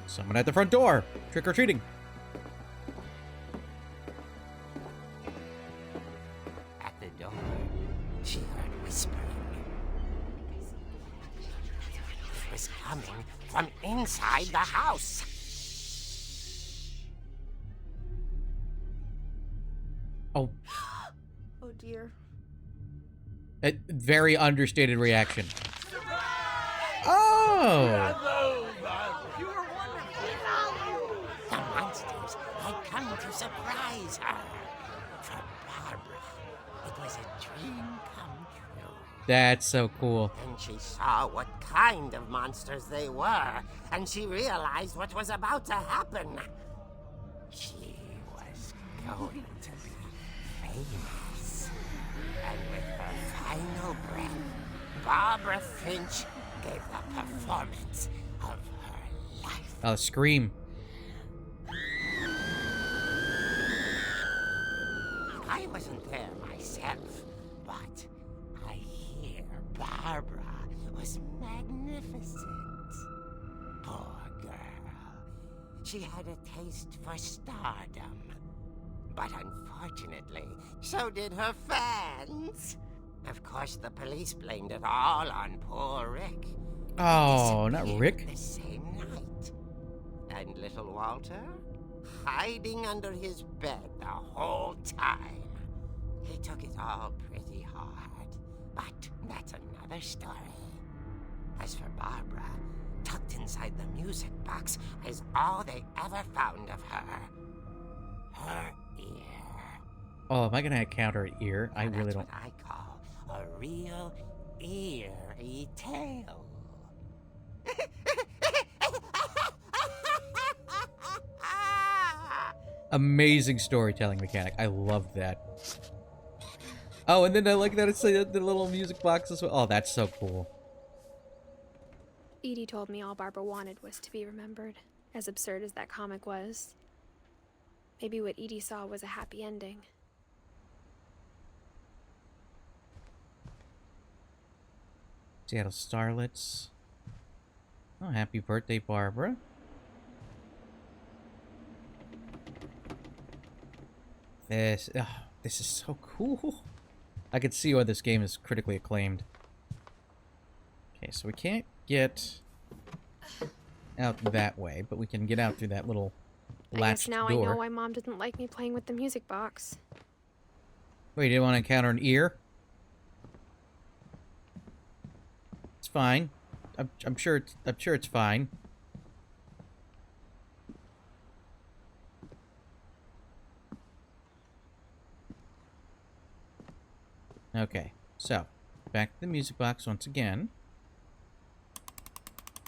Someone at the front door. Trick-or-treating. At the door, she heard whispering. It was coming from inside the house. Oh, Oh dear. a very understated reaction. Oh! The monsters had come to surprise her. For Barbara, it was a dream come true. That's so cool. Then she saw what kind of monsters they were, and she realized what was about to happen. She was going to be famous. And with her final breath, Barbara Finch gave the performance of her life. Oh, scream. I wasn't there myself, but I hear Barbara was magnificent. Poor girl. She had a taste for stardom. But unfortunately, so did her fans. Of course, the police blamed it all on poor Rick. Oh, not Disappeared Rick. The same night. And little Walter? Hiding under his bed the whole time. He took it all pretty hard. But that's another story. As for Barbara, tucked inside the music box is all they ever found of her. Her ear. Oh, am I gonna counter an ear? I Now really that's don't. what I call a real eerie tale. Amazing storytelling mechanic. I love that. Oh, and then I like that it's the little music box as well. Oh, that's so cool. Edie told me all Barbara wanted was to be remembered, as absurd as that comic was. Maybe what Edie saw was a happy ending. Seattle Starlets. Oh, happy birthday, Barbara. This is so cool. I could see why this game is critically acclaimed. Okay, so we can't get out that way, but we can get out through that little I guess latched now door. I know why Mom didn't like me playing with the music box. Wait, you didn't want to encounter an ear? It's fine. I'm sure it's fine. So, back to the music box once again.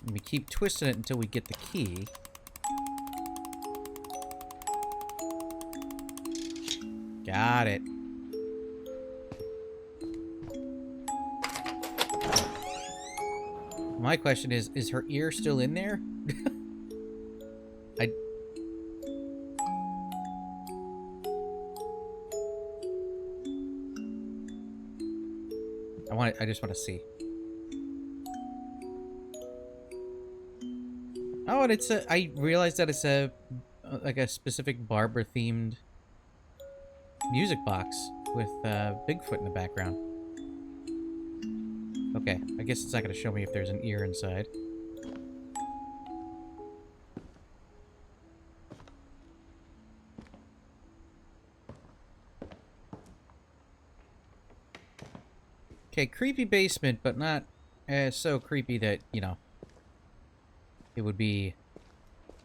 And we keep twisting it until we get the key. Got it. My question is her ear still in there? I just want to see. Oh, and I realized that it's like a specific Barbara themed music box with Bigfoot in the background. Okay, I guess it's not going to show me if there's an ear inside. Okay, creepy basement, but not so creepy that, you know, it would be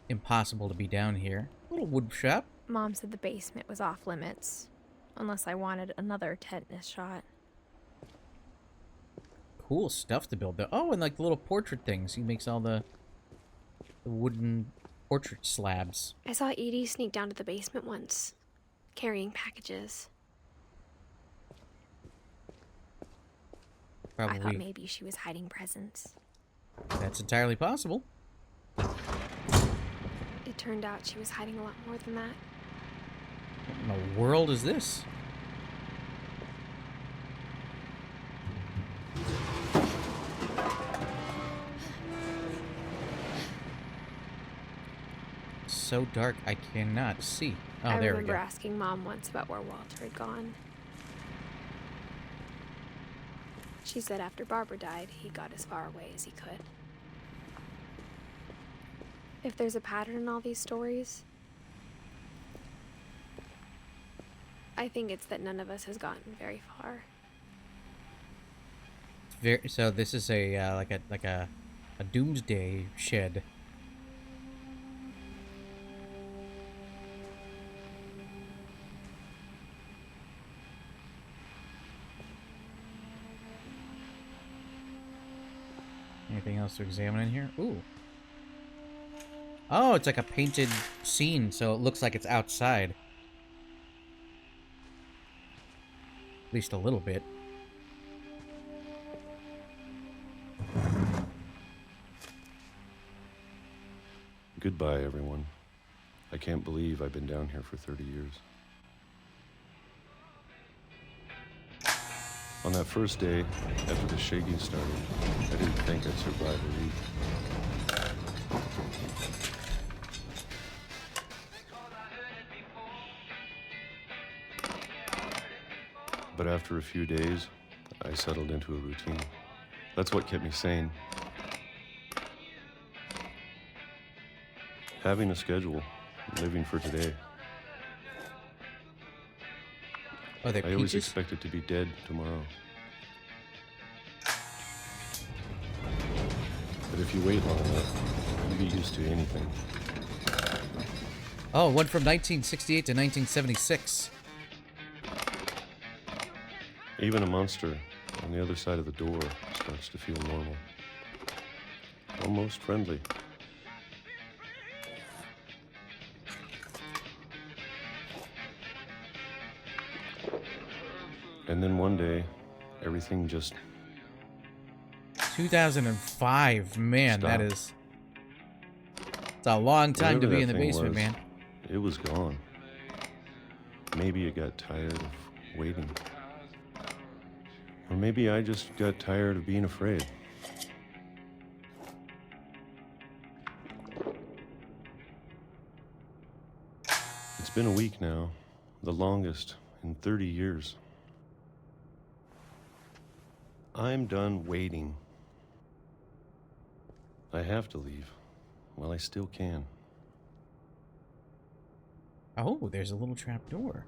impossible to be down here. Little wood shop. Mom said the basement was off limits, unless I wanted another tetanus shot. Cool stuff to build, though. Oh, and like the little portrait things. He makes all the wooden portrait slabs. I saw Edie sneak down to the basement once, carrying packages. Probably. I thought maybe she was hiding presents. That's entirely possible. It turned out she was hiding a lot more than that. What in the world is this? So dark, I cannot see. Oh, I there we remember go. asking Mom once about where Walter had gone. She said after Barbara died, he got as far away as he could. If there's a pattern in all these stories, I think it's that none of us has gotten very far. So this is a like a doomsday shed. Anything else to examine in here? Ooh. Oh, it's like a painted scene, so it looks like it's outside. At least a little bit. Goodbye, everyone. I can't believe I've been down here for 30 years. On that first day, after the shaking started, I didn't think I'd survive a week. But after a few days, I settled into a routine. That's what kept me sane. Having a schedule, living for today. Oh, they're I always peaches? expected to be dead tomorrow. But if you wait long enough, you get used to anything. Oh, one from 1968 to 1976. Even a monster on the other side of the door starts to feel normal. Almost friendly. And then one day, everything just 2005. Man, stopped. that is... It's a long time to Whatever be in that the thing basement, was, man. It was gone. Maybe it got tired of waiting. Or maybe I just got tired of being afraid. It's been a week now, the longest in 30 years. I'm done waiting. I have to leave while I still can. Oh, there's a little trap door.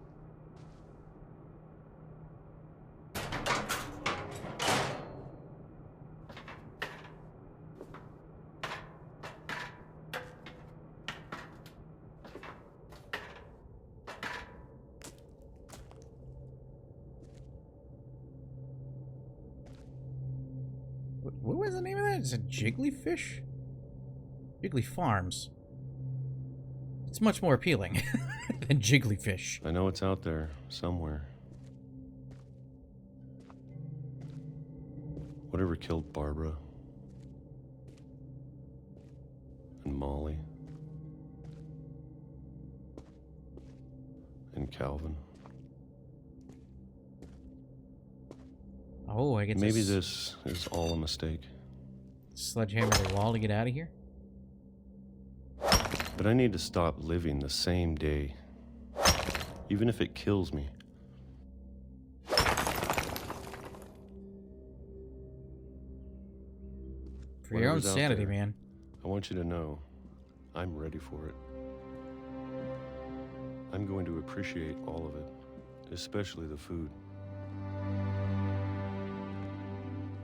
What was the name of that? Is it Jigglyfish? Jiggly Farms. It's much more appealing than Jigglyfish. I know it's out there somewhere. Whatever killed Barbara and Molly and Calvin. Oh, I get Maybe this is all a mistake. Sledgehammer the wall to get out of here? But I need to stop living the same day, even if it kills me. For your own Whatever's out sanity, there, man. I want you to know I'm ready for it. I'm going to appreciate all of it, especially the food.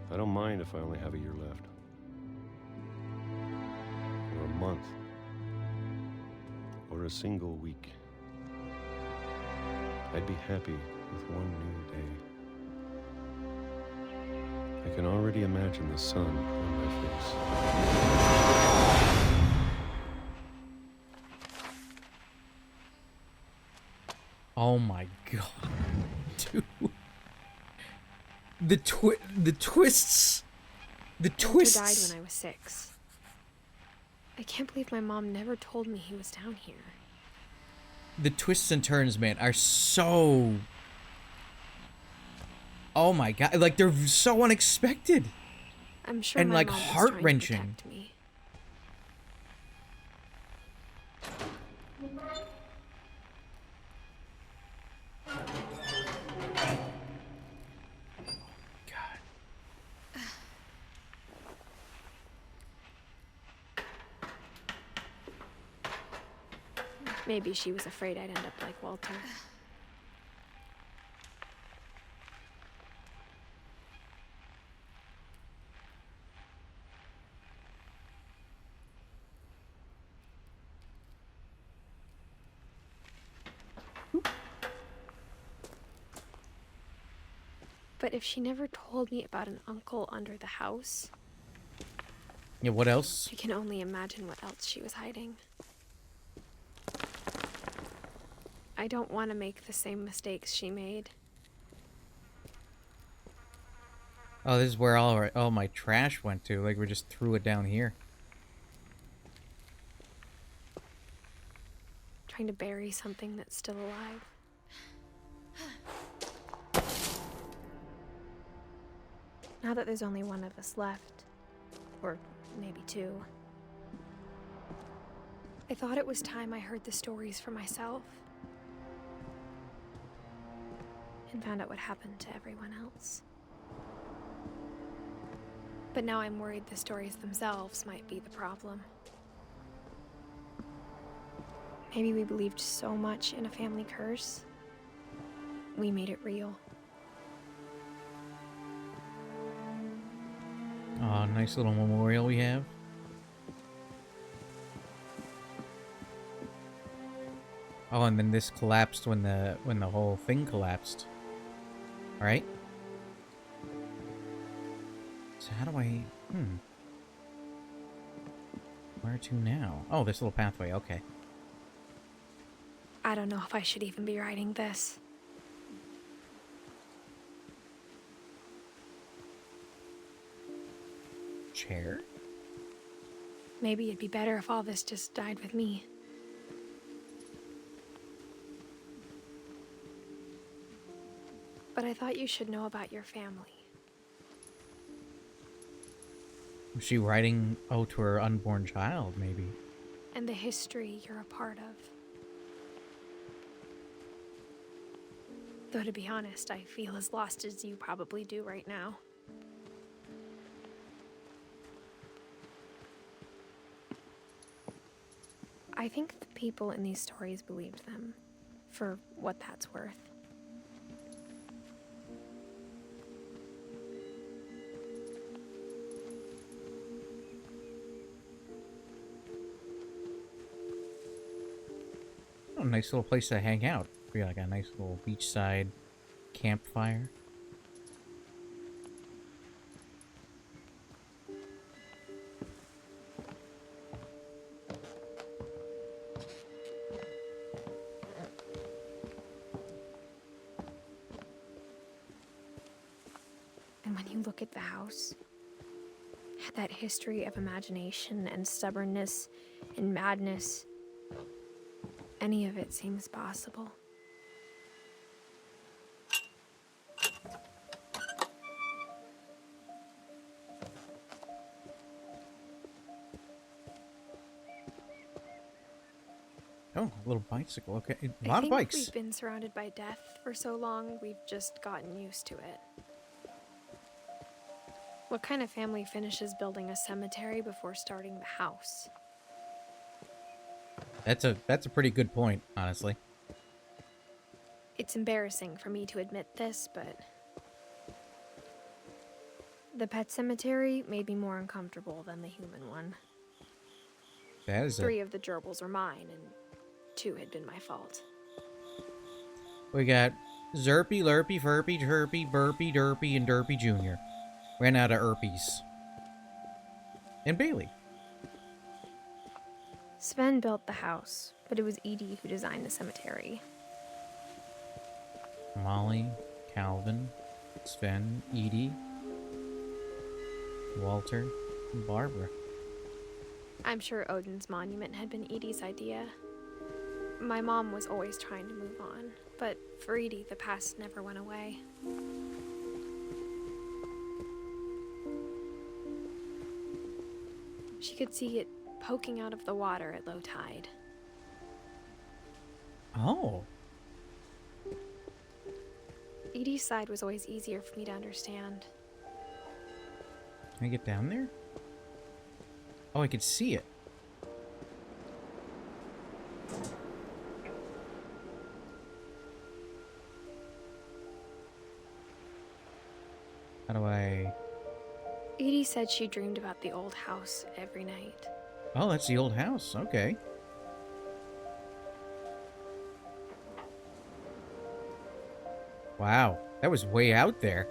I don't mind if I only have a year left. Or a month. Or a single week. I'd be happy with one new day. I can already imagine the sun on my face. Oh my god. Dude. The twists. The twists. Walter died when I was 6. I can't believe my mom never told me he was down here. The twists and turns, man, are so... Oh my god, like they're so unexpected. I'm sure and my like mom was heart-wrenching. trying to protect me. Maybe she was afraid I'd end up like Walter. But if she never told me about an uncle under the house... Yeah, what else? I can only imagine what else she was hiding. I don't want to make the same mistakes she made. Oh, this is where all my trash went to. Like, we just threw it down here. Trying to bury something that's still alive. Now that there's only one of us left, or maybe 2, I thought it was time I heard the stories for myself and found out what happened to everyone else. But now I'm worried the stories themselves might be the problem. Maybe we believed so much in a family curse, we made it real. Oh, nice little memorial we have. Oh, and then this collapsed when the whole thing collapsed. All right. So how do I? Where to now? Oh, this little pathway. Okay. I don't know if I should even be writing this. Chair? Maybe it'd be better if all this just died with me. But I thought you should know about your family. Was she writing, oh, to her unborn child, maybe? And the history you're a part of. Though to be honest, I feel as lost as you probably do right now. I think the people in these stories believed them, for what that's worth. Oh, nice little place to hang out. Be like a nice little beachside campfire. you look at the house, that history of imagination and stubbornness and madness, any of it seems possible. Oh, a little bicycle. Okay, a I lot of think bikes. we've been surrounded by death for so long, we've just gotten used to it. What kind of family finishes building a cemetery before starting the house? That's a pretty good point, honestly. It's embarrassing for me to admit this, but the pet cemetery made me more uncomfortable than the human one. That is 3 of the gerbils were mine, and 2 had been my fault. We got Zerpy, Lurpy, Furpy, Herpy, Burpy, Derpy, and Derpy Jr. Ran out of Erpies. And Bailey. Sven built the house, but it was Edie who designed the cemetery. Molly, Calvin, Sven, Edie, Walter, and Barbara. I'm sure Odin's monument had been Edie's idea. My mom was always trying to move on, but for Edie, the past never went away. She could see it poking out of the water at low tide. Oh. Edie's side was always easier for me to understand. Can I get down there? Oh, I could see it. How do I... Edie said she dreamed about the old house every night. Oh, that's the old house. Okay. Wow, that was way out there.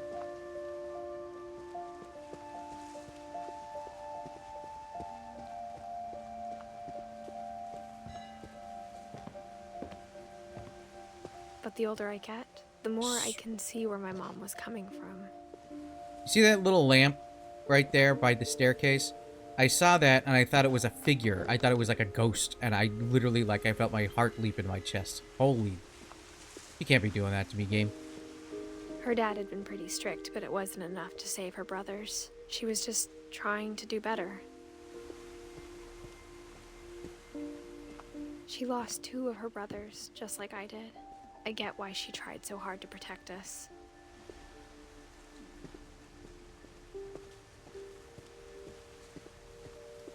But the older I get, the more I can see where my mom was coming from. See that little lamp right there by the staircase? I saw that and I thought it was a figure. I thought it was like a ghost, and I literally, like, I felt my heart leap in my chest. Holy... You can't be doing that to me, game. Her dad had been pretty strict, but it wasn't enough to save her brothers. She was just trying to do better. She lost 2 of her brothers, just like I did. I get why she tried so hard to protect us.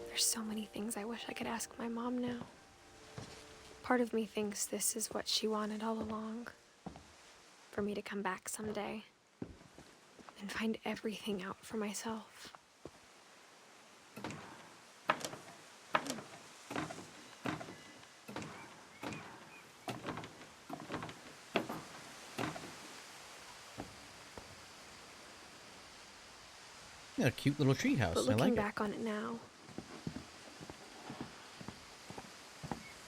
There's so many things I wish I could ask my mom now. Part of me thinks this is what she wanted all along. For me to come back someday and find everything out for myself. Yeah, a cute little treehouse. But I looking like it. back on it now,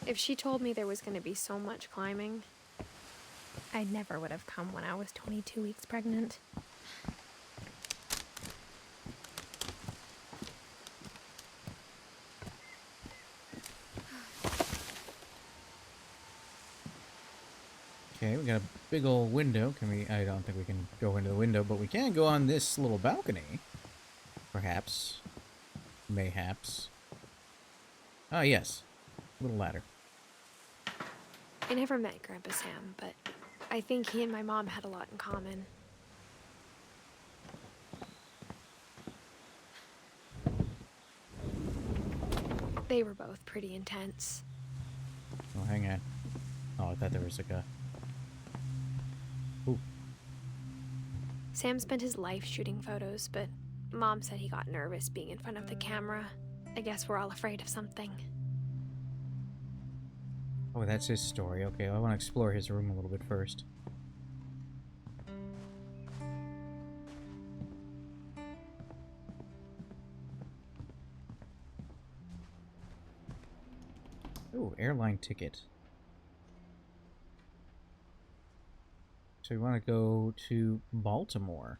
if she told me there was going to be so much climbing, I never would have come when I was 22 weeks pregnant. Okay, we got a big old window. Can we... I don't think we can go into the window, but we can go on this little balcony. Perhaps. Mayhaps. Ah, yes. Little ladder. I never met Grandpa Sam, but I think he and my mom had a lot in common. They were both pretty intense. Oh, hang on. Oh, I thought there was like a... Ooh. Sam spent his life shooting photos, but Mom said he got nervous being in front of the camera. I guess we're all afraid of something. Oh, that's his story. Okay, I want to explore his room a little bit first. Ooh, airline ticket. So we want to go to Baltimore.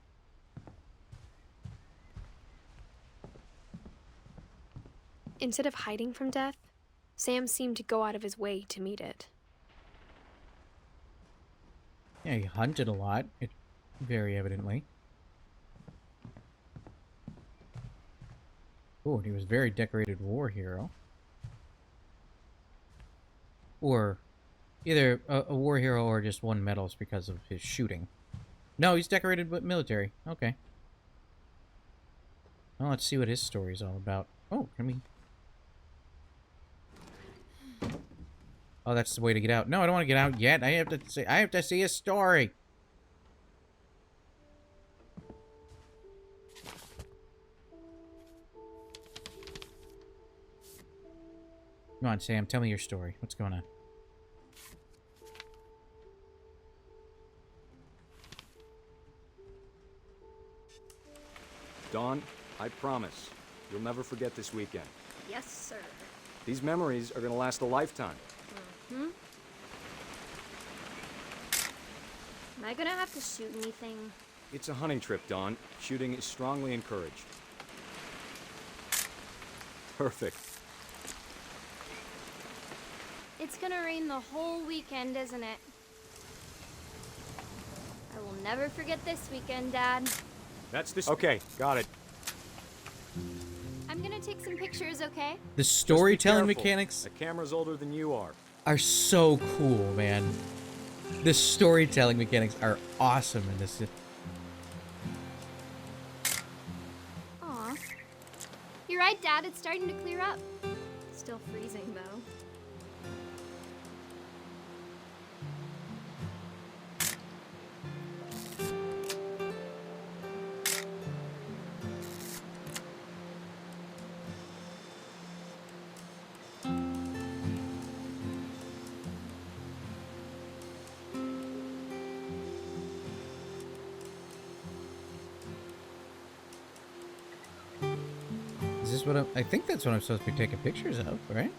Instead of hiding from death, Sam seemed to go out of his way to meet it. Yeah, he hunted a lot, very evidently. Oh, and he was a very decorated war hero. Or either a war hero or just won medals because of his shooting. No, he's decorated with military. Okay. Well, let's see what his story's all about. Oh, can we... Oh, that's the way to get out. No, I don't want to get out yet. I have to see his story. Come on, Sam, tell me your story. What's going on? Dawn, I promise, you'll never forget this weekend. Yes, sir. These memories are gonna last a lifetime. Hmm? Am I gonna have to shoot anything? It's a hunting trip, Dawn. Shooting is strongly encouraged. Perfect. It's gonna rain the whole weekend, isn't it? I will never forget this weekend, Dad. That's this. Okay, got it. I'm gonna take some pictures, okay? The storytelling Just be careful. mechanics The camera's older than you are. are so cool, man. The storytelling mechanics are awesome in this. Aw. You're right, Dad. It's starting to clear up. Still freezing, though. Is this what I think that's what I'm supposed to be taking pictures of, right?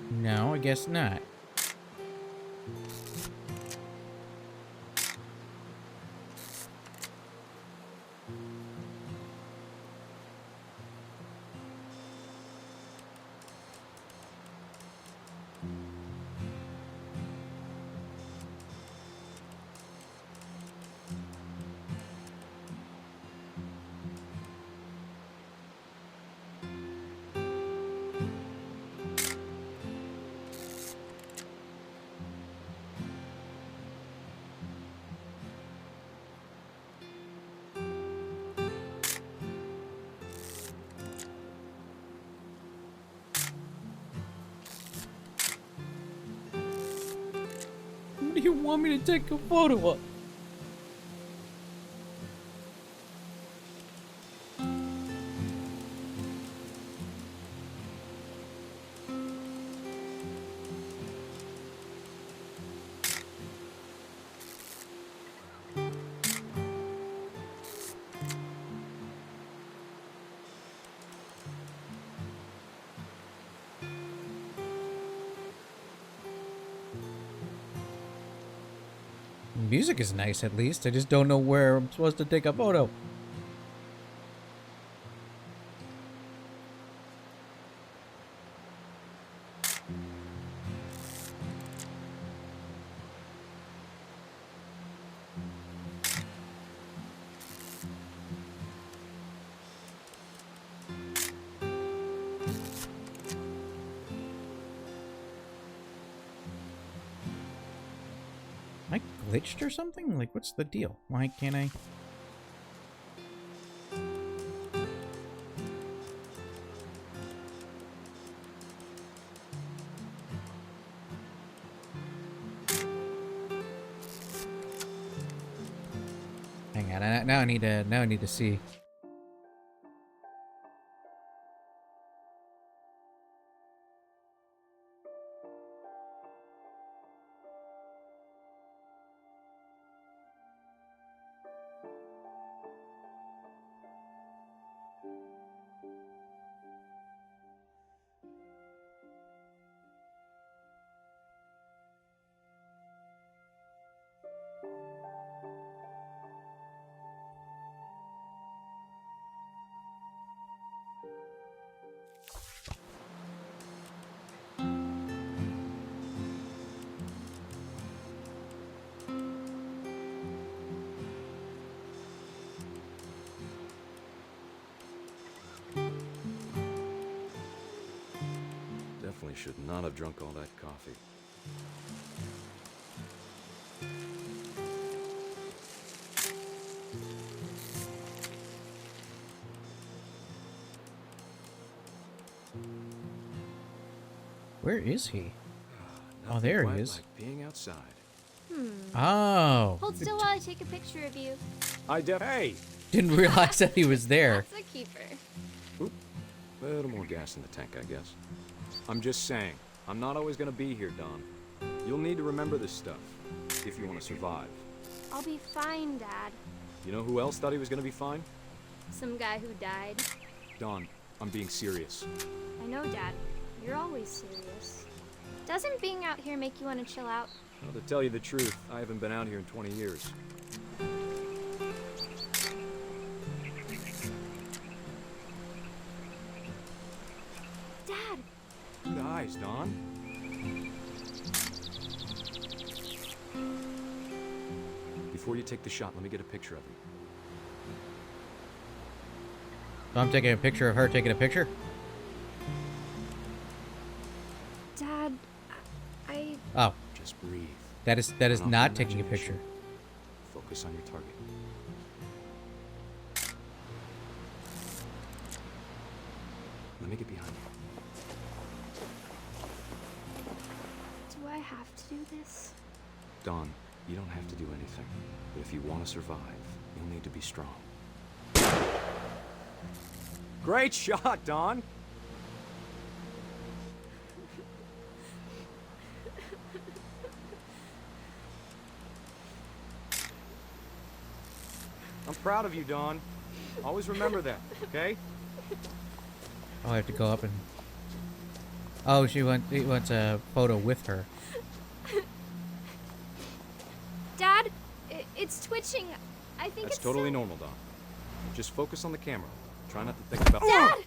No, I guess not. What do you want me to take a photo of? Music is nice, at least. I just don't know where I'm supposed to take a photo. Am I glitched or something? Like, what's the deal? Why can't I... Hang on, now I need to see. definitely should not have drunk all that coffee. Where is he? Oh, Nothing there he quite is. like being outside. Oh. Hold still while I take a picture of you. Hey! Didn't realize that he was there. That's a keeper. Oop. A little more gas in the tank, I guess. I'm just saying, I'm not always gonna be here, Don. You'll need to remember this stuff, if you want to survive. I'll be fine, Dad. You know who else thought he was gonna be fine? Some guy who died. Don, I'm being serious. I know, Dad. You're always serious. Doesn't being out here make you want to chill out? Well, to tell you the truth, I haven't been out here in 20 years. Dad! Good eyes, Don. Before you take the shot, let me get a picture of him. So I'm taking a picture of her taking a picture? Dad, I... Oh. Just breathe. That is Turn off not your taking a picture. imagination. Focus on your target. Let me get behind you. Do I have to do this? Don, you don't have to do anything. But if you want to survive, you'll need to be strong. Great shot, Don! I'm proud of you, Don. Always remember that, okay? Oh, I have to go up and... Oh, he wants a photo with her. Dad, it's twitching. I think That's it's totally so... normal, Don. Just focus on the camera. Try not to think about... Dad!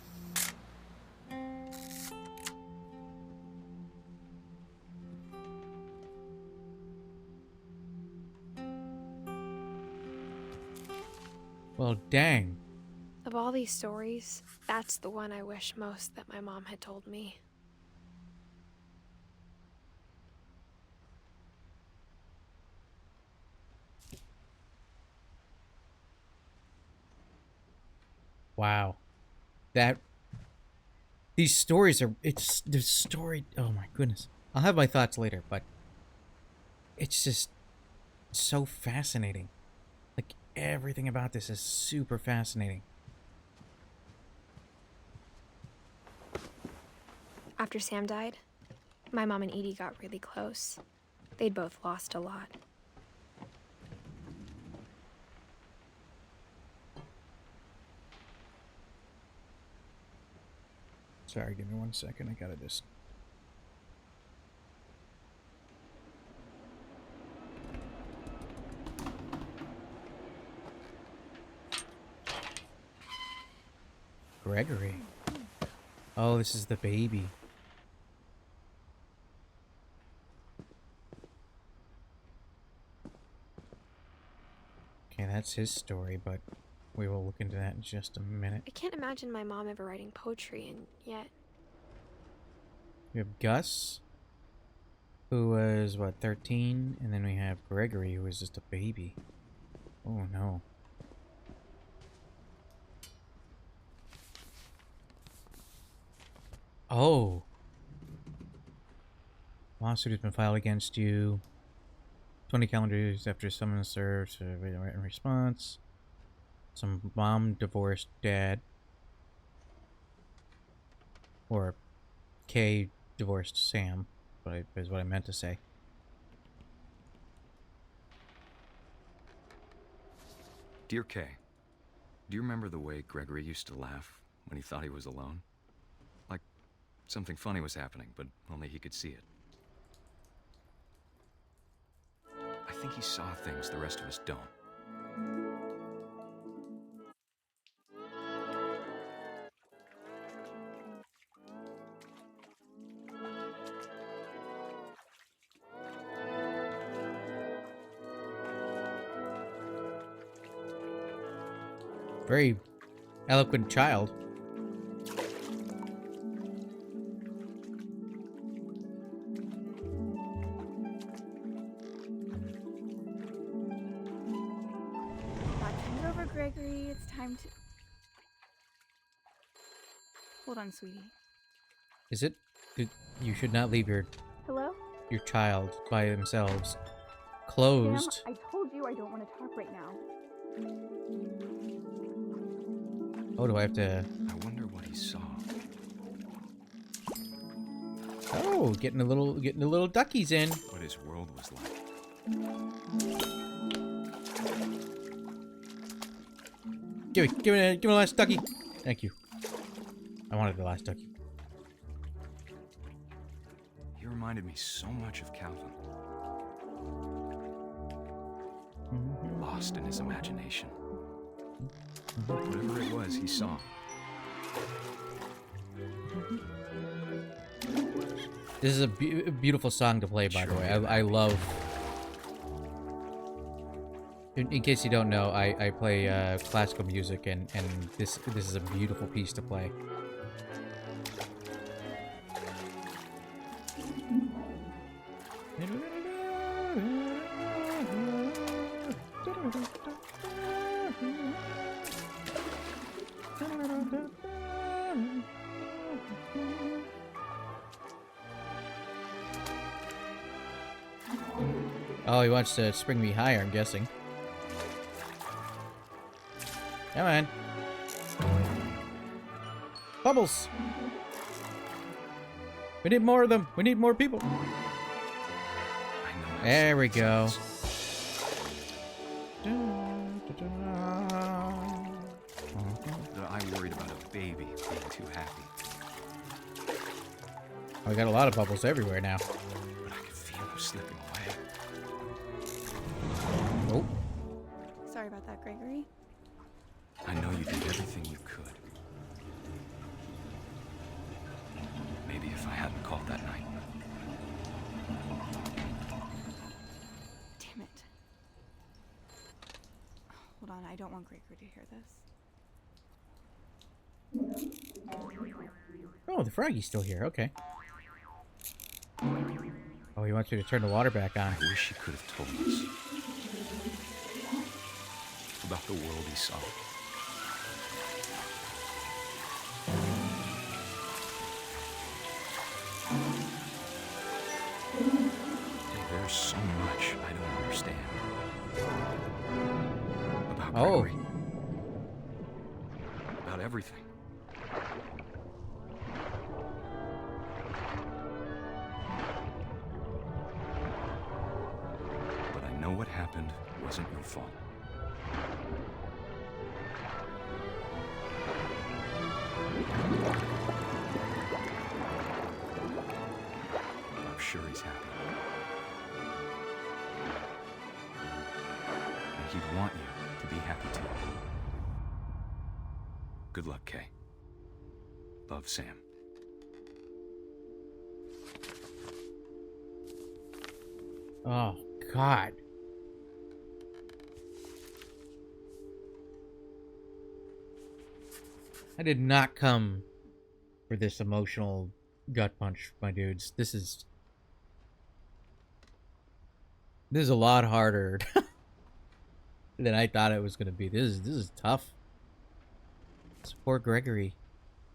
Well, dang. Of all these stories, that's the one I wish most that my mom had told me. Wow. These stories are... The story... Oh my goodness. I'll have my thoughts later, but... It's just... so fascinating. Like, everything about this is super fascinating. After Sam died, my mom and Edie got really close. They'd both lost a lot. Sorry, give me 1 second. I gotta just... Gregory. Oh, this is the baby. Okay, that's his story, but we will look into that in just a minute. I can't imagine my mom ever writing poetry, and yet... We have Gus, who was, what, 13? And then we have Gregory, who was just a baby. Oh, no. Oh. Lawsuit has been filed against you. 20 calendar days after summons served for written response. Some mom divorced dad. Or Kay divorced Sam, is what I meant to say. Dear Kay, do you remember the way Gregory used to laugh when he thought he was alone? Like something funny was happening, but only he could see it. I think he saw things the rest of us don't. Very eloquent child. Gregory, it's time to... Hold on, sweetie. Is it? You should not leave your Hello? child by themselves. Closed. Sam, I told you I don't want to talk right now. Oh, do I have to... I wonder what he saw. Oh, getting a little duckies in. What his world was like. Give me the last ducky. Thank you. I wanted the last ducky. He reminded me so much of Calvin. Lost in his imagination. Whatever it was he saw. This is a beautiful song to play, by the way. I love... In case you don't know, I play classical music, and this is a beautiful piece to play. Oh, he wants to spring me higher, I'm guessing. Come on. Bubbles! We need more of them. We need more people. There we go. I worried about a baby being too happy. Oh, we got a lot of bubbles everywhere now. But I could feel them slipping away. Oh. Sorry about that, Gregory. I know you did everything you could. Maybe if I hadn't called that night. Damn it. Hold on, I don't want Gregory to hear this. Oh, the froggy's still here. Okay. Oh, he wants me to turn the water back on. I wish he could have told us about the world he saw. There's so much I don't understand about Gregory. About everything. But I know what happened wasn't your fault. I'm sure he's happy. And he'd want you to be happy too. Good luck, Kay. Love, Sam. Oh, God. I did not come for this emotional gut punch, my dudes. This is a lot harder than I thought it was going to be. This is tough. This poor Gregory.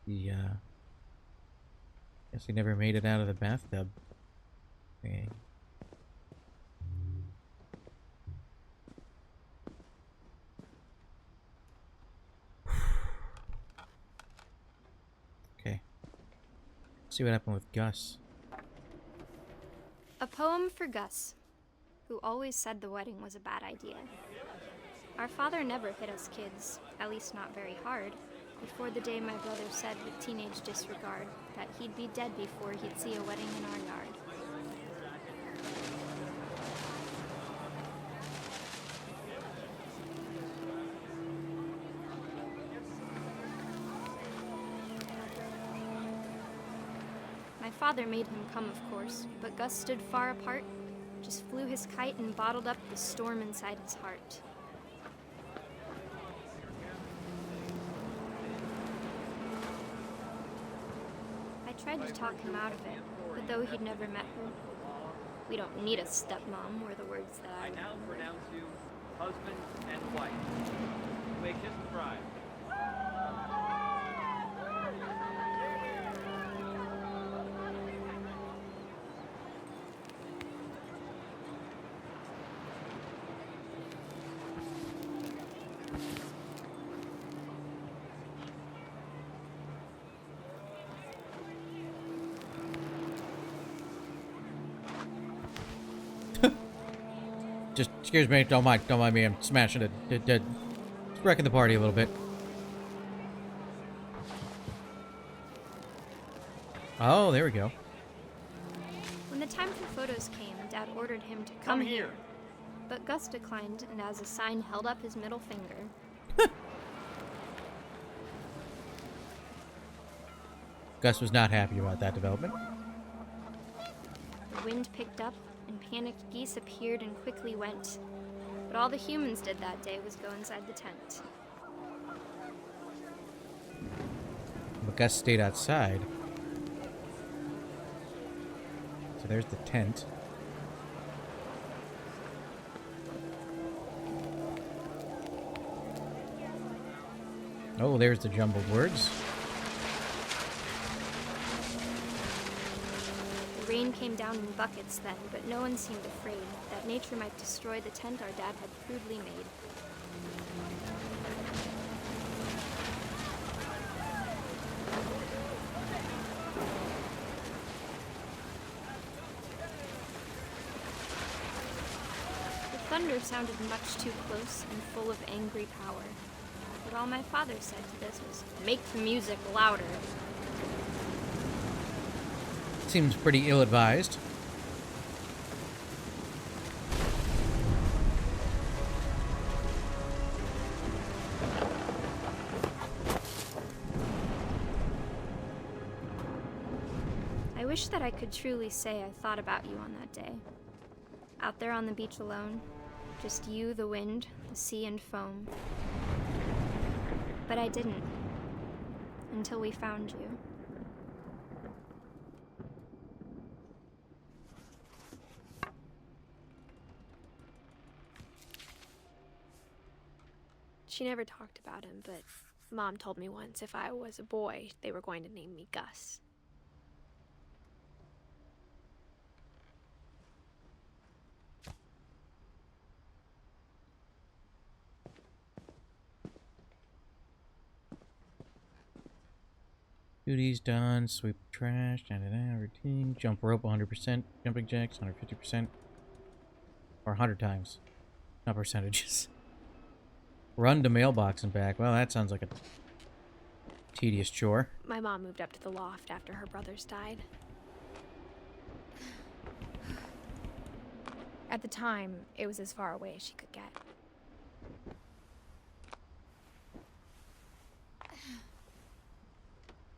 He guess he never made it out of the bathtub. Okay. Okay. See what happened with Gus. A poem for Gus, who always said the wedding was a bad idea. Our father never hit us kids, at least not very hard, before the day my brother said with teenage disregard that he'd be dead before he'd see a wedding in our yard. My father made him come, of course, but Gus stood far apart, just flew his kite and bottled up the storm inside his heart. I tried to talk him out of it, but though he'd never met her, we don't need a stepmom, were the words that I now pronounce you husband and wife. You may Kiss the bride. Just, excuse me, don't mind me, I'm smashing it. It's wrecking the party a little bit. Oh, there we go. When the time for photos came, Dad ordered him to come here. But Gus declined and as a sign held up his middle finger. Gus was not happy about that development. The wind picked up and panicked geese appeared and quickly went. But all the humans did that day was go inside the tent. But Gus stayed outside. So there's the tent. Oh, there's the jumbled words. The rain came down in buckets then, but no one seemed afraid that nature might destroy the tent our dad had crudely made. The thunder sounded much too close and full of angry power. But all my father said to this was, "Make the music louder." Seems pretty ill-advised. I wish that I could truly say I thought about you on that day. Out there on the beach alone, just you, the wind, the sea, and foam. But I didn't. Until we found you. She never talked about him, but Mom told me once if I was a boy, they were going to name me Gus. Duties done, sweep trash, routine, jump rope 100%, jumping jacks 150%, or 100 times, not percentages. Run to mailbox and back. Well, that sounds like a tedious chore. My mom moved up to the loft after her brothers died. At the time, it was as far away as she could get.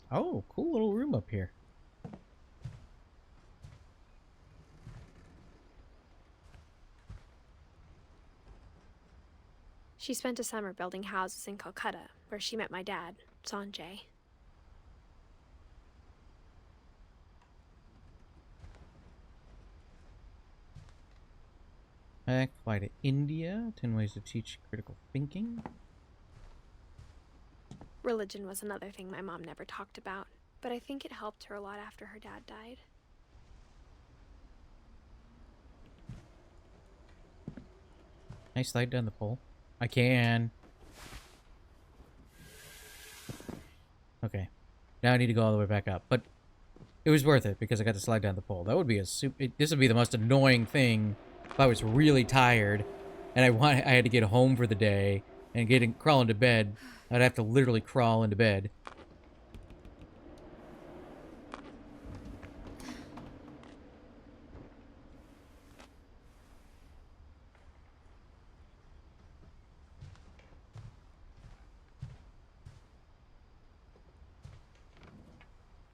Oh, cool little room up here. She spent a summer building houses in Calcutta, where she met my dad, Sanjay. Back, fly to India. 10 ways to teach critical thinking. Religion was another thing my mom never talked about, but I think it helped her a lot after her dad died. Can I slide down the pole? I can. Okay. Now I need to go all the way back up. But it was worth it because I got to slide down the pole. That would be a this would be the most annoying thing if I was really tired and I had to get home for the day and crawl into bed. I'd have to literally crawl into bed.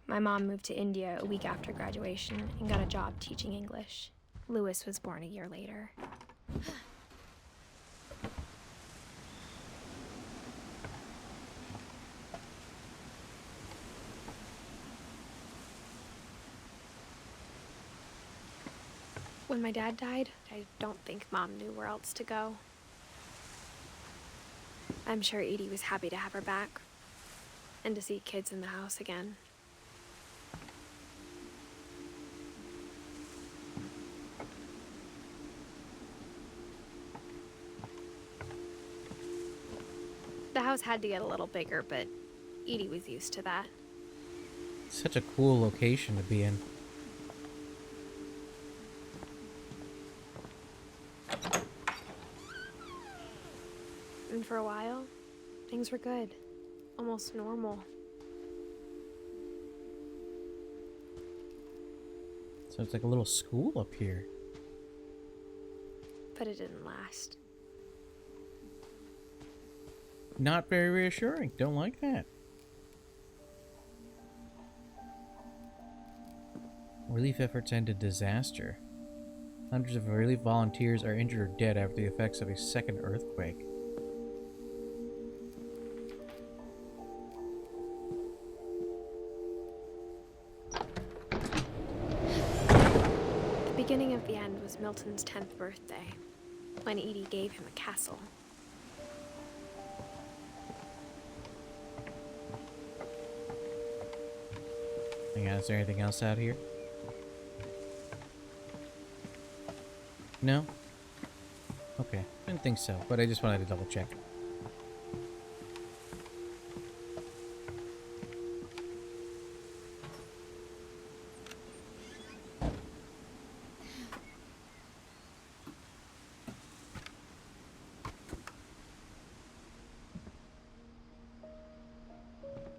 My mom moved to India a week after graduation and got a job teaching English. Louis was born a year later. When my dad died, I don't think Mom knew where else to go. I'm sure Edie was happy to have her back and to see kids in the house again. The house had to get a little bigger, but Edie was used to that. Such a cool location to be in. And for a while, things were good. Almost normal. So it's like a little school up here. But it didn't last. Not very reassuring. Don't like that. Relief efforts end in disaster. Hundreds of relief volunteers are injured or dead after the effects of a second earthquake. The beginning of the end was Milton's 10th birthday, when Edie gave him a castle. Hang on, is there anything else out here? No? Okay, didn't think so, but I just wanted to double check.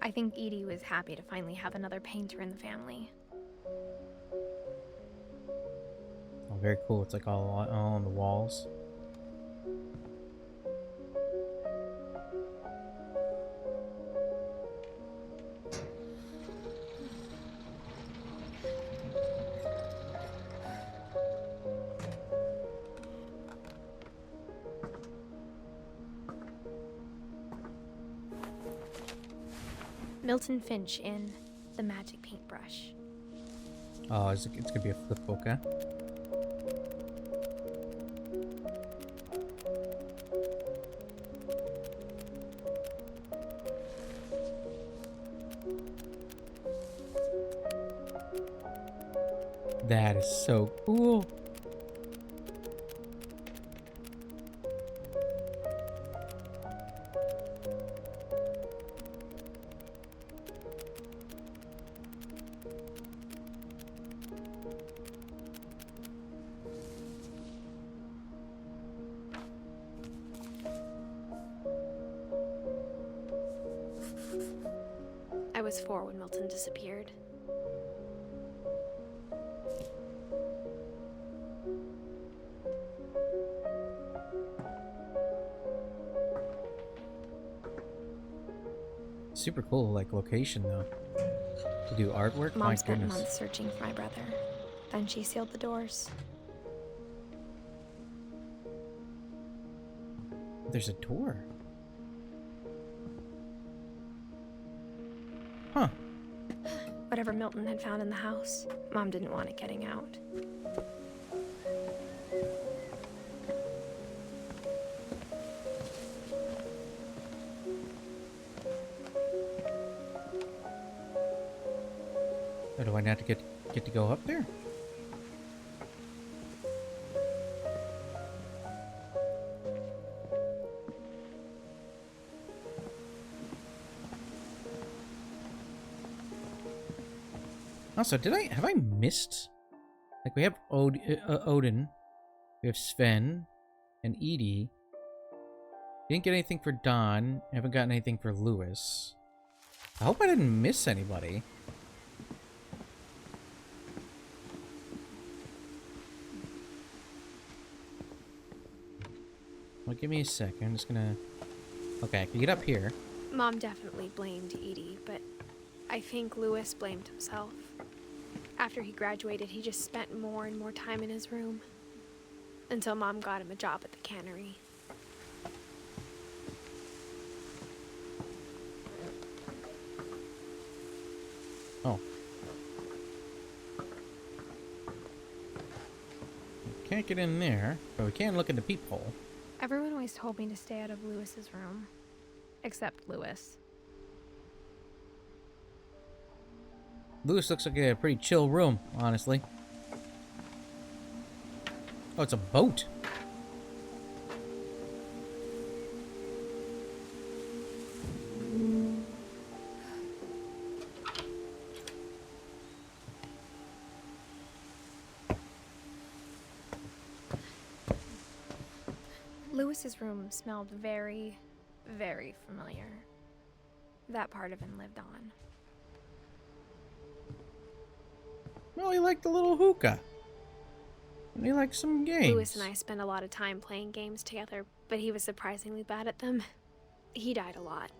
I think Edie was happy to finally have another painter in the family. Oh, very cool. It's like all on the walls. Milton Finch in The Magic Paintbrush. Oh, it's gonna be a flip book, huh? That is so cool. I was 4 when Milton disappeared. Super cool, like, location, though. To do artwork? Mom My spent goodness. months searching for my brother. Then she sealed the doors. There's a door. Huh. Whatever Milton had found in the house, Mom didn't want it getting out. Or do I not get to go up there? Also, have I missed? Like, we have Odin, we have Sven, and Edie. Didn't get anything for Don. Haven't gotten anything for Lewis. I hope I didn't miss anybody. Well, give me a sec. I'm just gonna... Okay, I can get up here. Mom definitely blamed Edie, but I think Lewis blamed himself. After he graduated, he just spent more and more time in his room. Until Mom got him a job at the cannery. Oh. Can't get in there, but we can look in the peephole. Everyone always told me to stay out of Lewis's room. Except Lewis. Lewis looks like a pretty chill room, honestly. Oh, it's a boat. Lewis's room smelled very, very familiar. That part of him lived on. Well, he liked the little hookah. And he liked some games. Lewis and I spent a lot of time playing games together, but he was surprisingly bad at them. He died a lot.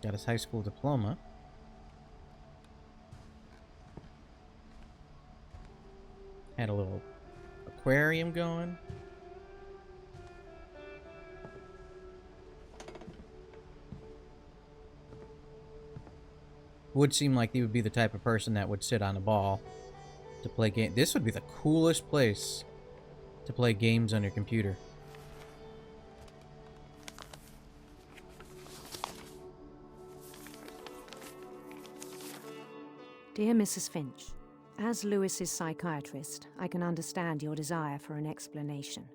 Got his high school diploma. Had a little aquarium going. Would seem like he would be the type of person that would sit on a ball to play game. This would be the coolest place to play games on your computer. Dear Mrs. Finch, as Lewis's psychiatrist, I can understand your desire for an explanation.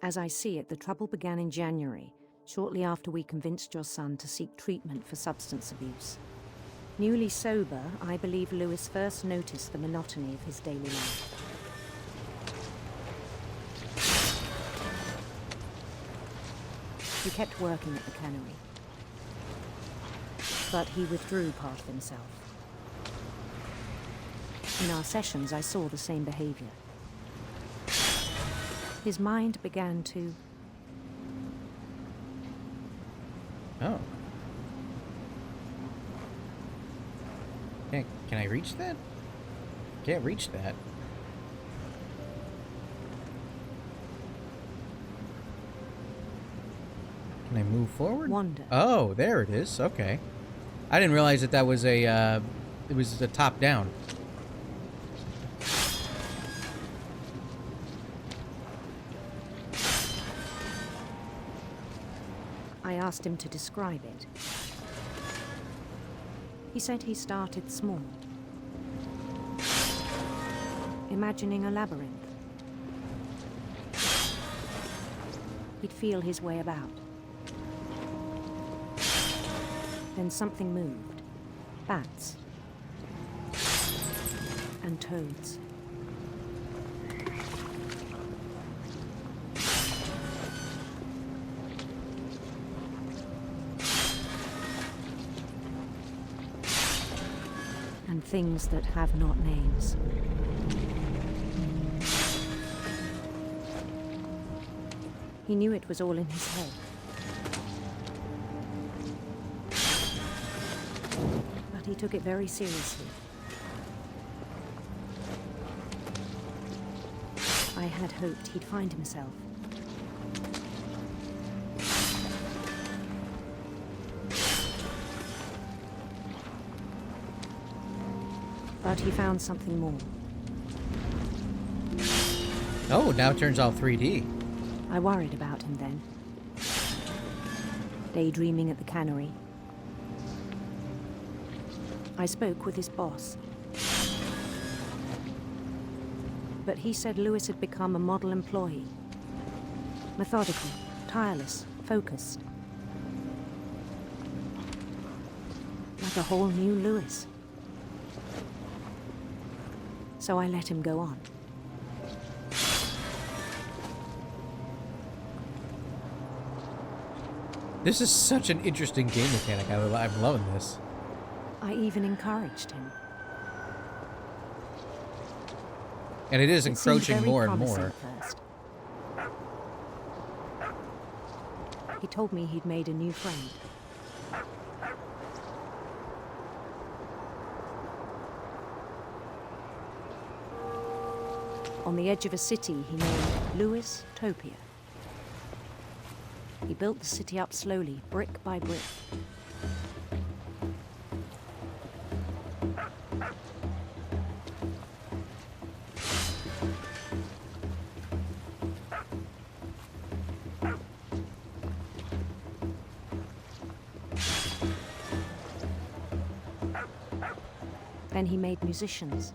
As I see it, the trouble began in January, shortly after we convinced your son to seek treatment for substance abuse. Newly sober, I believe Lewis first noticed the monotony of his daily life. He kept working at the cannery, but he withdrew part of himself. In our sessions, I saw the same behavior. His mind began to... Oh. Can I reach that? Can't reach that. Can I move forward? Wander. Oh, there it is. Okay. I didn't realize that that was a, it was a top down. I asked him to describe it. He said he started small, imagining a labyrinth. He'd feel his way about. Then something moved. Bats. And toads. And things that have not names. He knew it was all in his head. But he took it very seriously. I had hoped he'd find himself. But he found something more. Oh, now it turns out 3D. I worried about him then. Daydreaming at the cannery. I spoke with his boss. But he said Lewis had become a model employee. Methodical, tireless, focused. Like a whole new Lewis. So I let him go on. This is such an interesting game mechanic. I'm loving this. I even encouraged him. And it is It seemed encroaching very more and promising more. at first. He told me he'd made a new friend. On the edge of a city he named Lewis Topia. He built the city up slowly, brick by brick. Then he made musicians.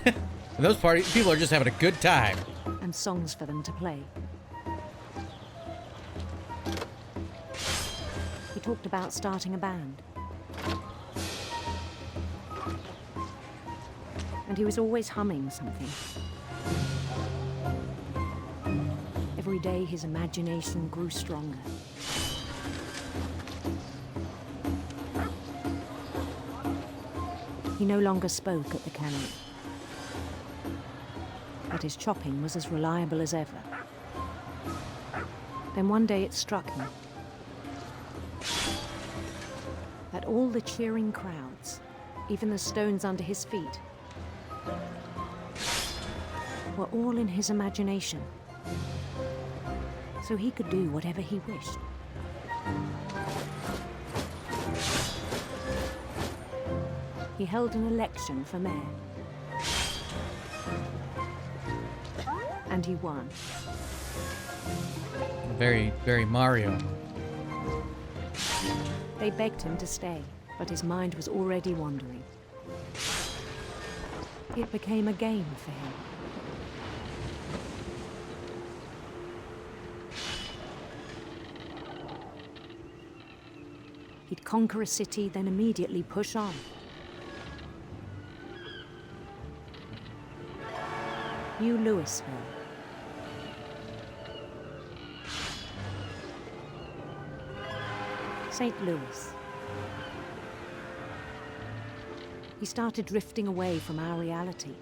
And those people are just having a good time. And songs for them to play. He talked about starting a band. And he was always humming something. Every day his imagination grew stronger. He no longer spoke at the cannery. But his chopping was as reliable as ever. Then one day it struck him that all the cheering crowds, even the stones under his feet, were all in his imagination. So he could do whatever he wished. He held an election for mayor. And he won. Very, very Mario. They begged him to stay, but his mind was already wandering. It became a game for him. He'd conquer a city, then immediately push on. New Louisville. St. Louis. He started drifting away from our reality.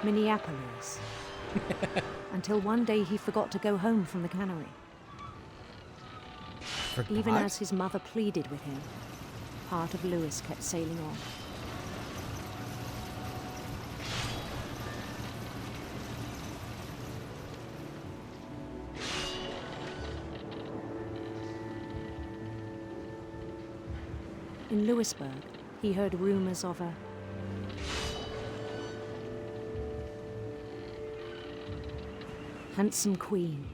Minneapolis. Until one day he forgot to go home from the cannery. Forgot? Even as his mother pleaded with him, part of Louis kept sailing on. In Louisburg, he heard rumors of a handsome queen.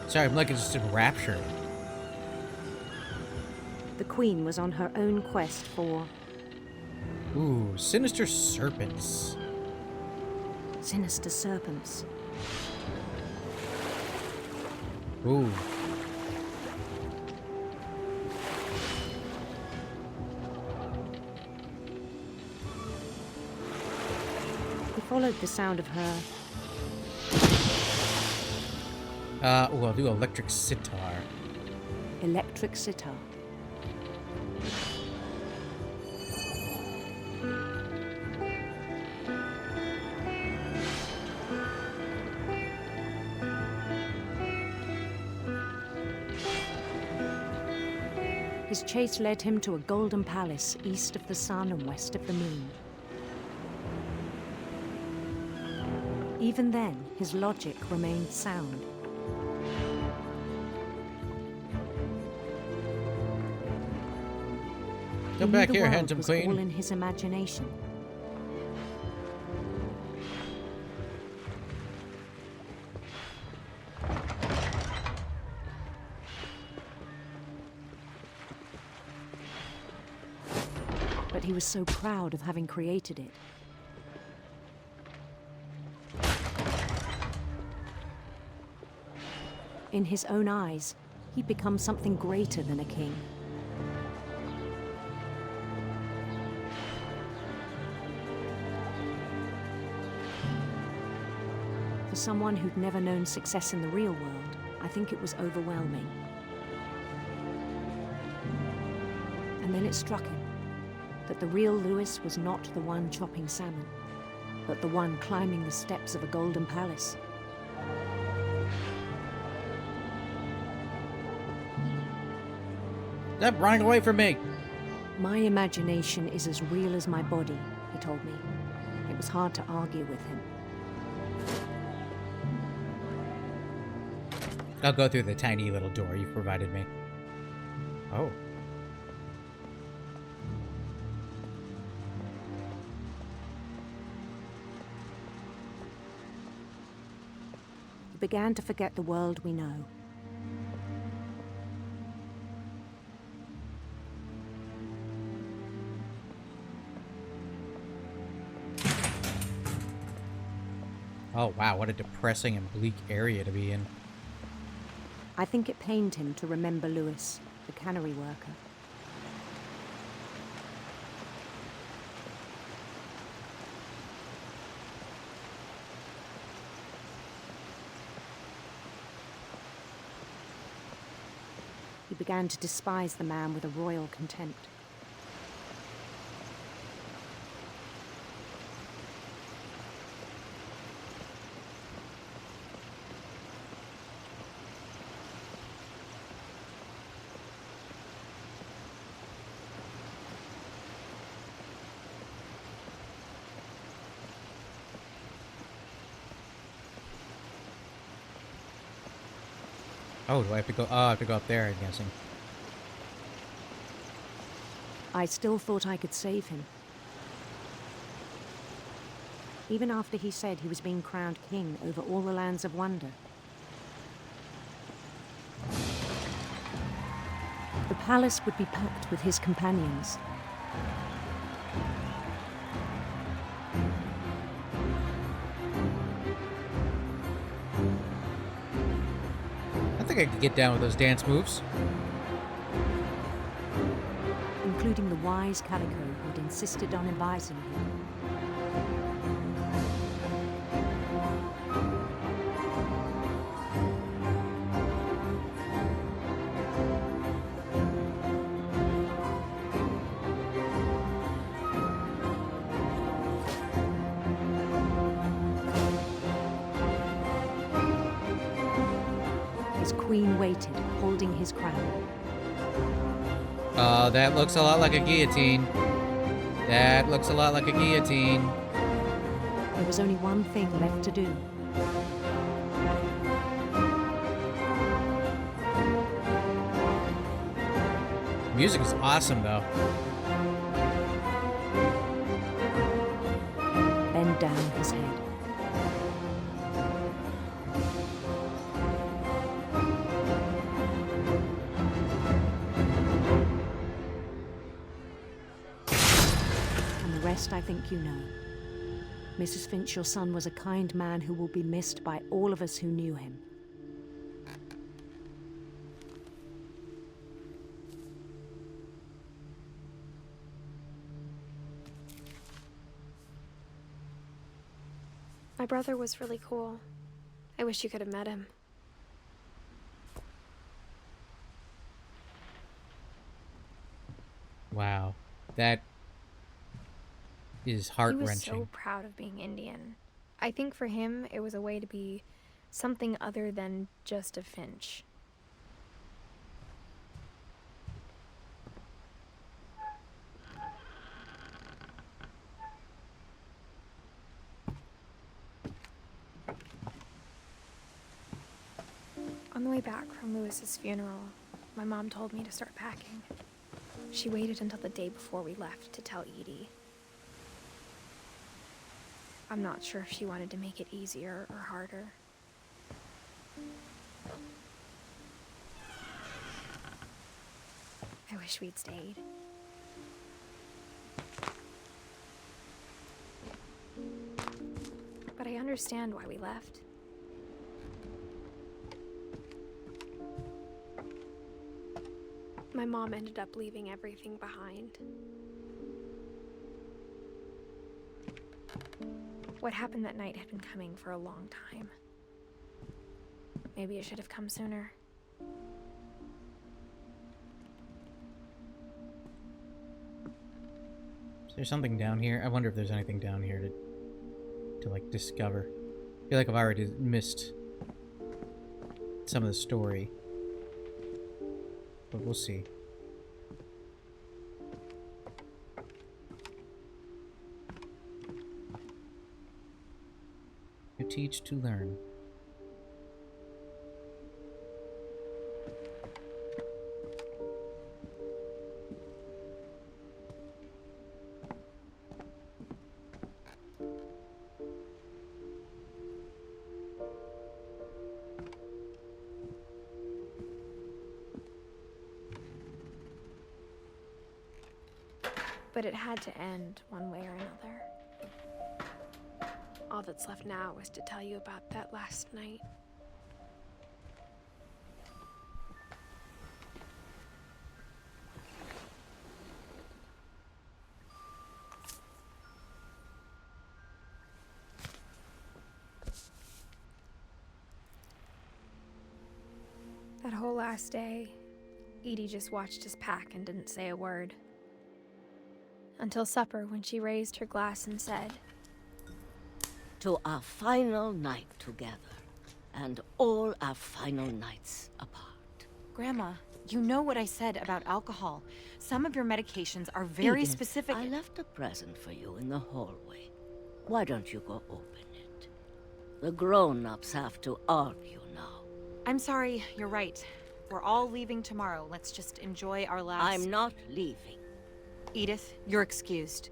Sorry, I'm like just enraptured. The queen was on her own quest for... Ooh, sinister serpents. Sinister serpents. Ooh. He followed the sound of her... I'll do electric sitar. Electric sitar. His chase led him to a golden palace east of the sun and west of the moon. Even then, his logic remained sound. Come back here, handsome queen. All in his imagination. But he was so proud of having created it. In his own eyes, he'd become something greater than a king. For someone who'd never known success in the real world, I think it was overwhelming. And then it struck him that the real Louis was not the one chopping salmon, but the one climbing the steps of a golden palace. Stop running away from me! My imagination is as real as my body, he told me. It was hard to argue with him. I'll go through the tiny little door you've provided me. Oh. You began to forget the world we know. Oh, wow, what a depressing and bleak area to be in. I think it pained him to remember Lewis, the cannery worker. He began to despise the man with a royal contempt. Oh, do I have to go? Oh, I have to go up there, I'm guessing. I still thought I could save him. Even after he said he was being crowned king over all the lands of wonder. The palace would be packed with his companions. I think I could get down with those dance moves. Including the wise Calico who'd insisted on advising him. His queen waited, holding his crown. That looks a lot like a guillotine. That looks a lot like a guillotine. There was only one thing left to do. Music is awesome, though. Bend down his head. I think you know. Mrs. Finch, your son was a kind man who will be missed by all of us who knew him. My brother was really cool. I wish you could have met him. Wow. That is heart-wrenching. He was so proud of being Indian. I think for him, it was a way to be something other than just a Finch. On the way back from Lewis's funeral, my mom told me to start packing. She waited until the day before we left to tell Edie. I'm not sure if she wanted to make it easier or harder. I wish we'd stayed. But I understand why we left. My mom ended up leaving everything behind. What happened that night had been coming for a long time. Maybe it should have come sooner. Is there something down here? I wonder if there's anything down here to like discover. I feel like I've already missed some of the story. But we'll see. You teach to learn. But it had to end one way or another. All that's left now is to tell you about that last night. That whole last day, Edie just watched us pack and didn't say a word. Until supper, when she raised her glass and said, "To our final night together, and all our final nights apart." Grandma, you know what I said about alcohol. Some of your medications are very Edith, specific. I left a present for you in the hallway. Why don't you go open it? The grown-ups have to argue now. I'm sorry, you're right. We're all leaving tomorrow. Let's just enjoy our last... I'm not leaving. Edith, you're excused.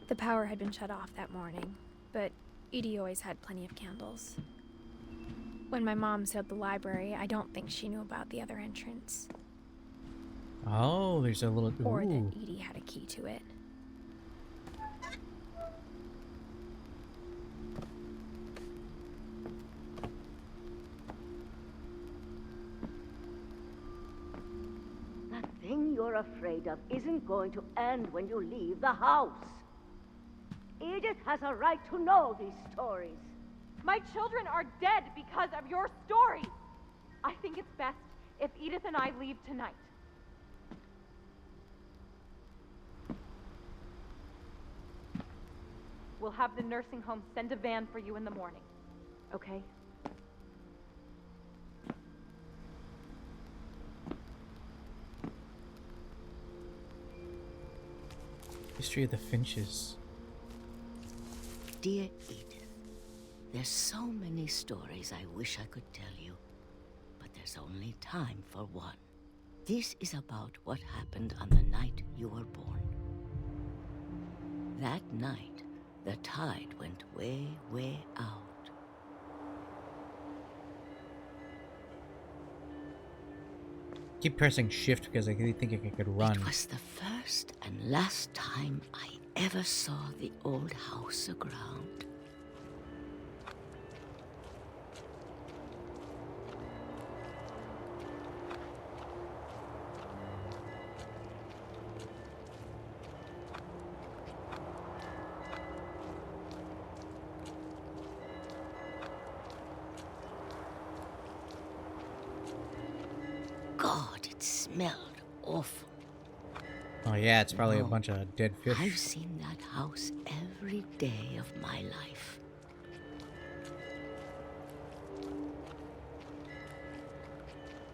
The power had been shut off that morning, but Edie always had plenty of candles. When my mom sealed the library, I don't think she knew about the other entrance. Oh, there's a little... Or that Ooh. Edie had a key to it. That thing you're afraid of isn't going to end when you leave the house. Edith has a right to know these stories. My children are dead because of your story. I think it's best if Edith and I leave tonight. We'll have the nursing home send a van for you in the morning, okay? History of the Finches. Dear Edith, there's so many stories I wish I could tell you, but there's only time for one. This is about what happened on the night you were born. That night, the tide went way, way out. Keep pressing shift because I think I could run. It was the first and last time I ever saw the old house aground. God, it smelled awful. Oh yeah, it's probably a bunch of dead fish. I've seen that house every day of my life.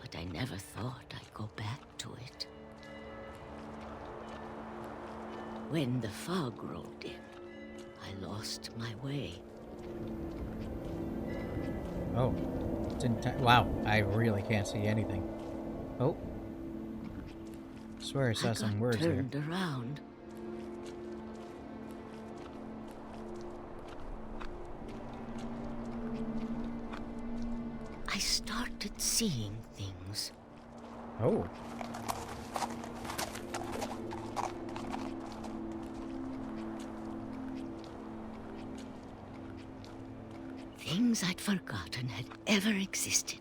But I never thought I'd go back to it. When the fog rolled in, I lost my way. Oh, it's wow, I really can't see anything. Oh. Swear I saw some words there. Turned around. I started seeing things. Oh. Things I'd forgotten had ever existed.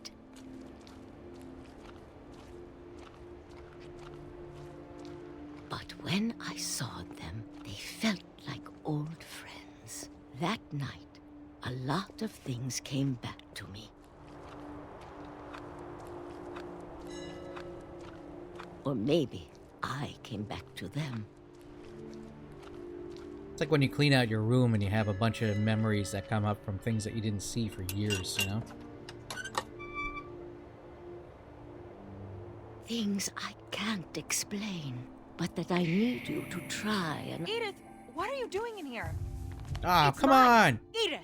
But when I saw them, they felt like old friends. That night, a lot of things came back to me. Or maybe I came back to them. It's like when you clean out your room and you have a bunch of memories that come up from things that you didn't see for years, you know? Things I can't explain, but that I need you to try and... Edith, what are you doing in here? Ah, come on! Edith!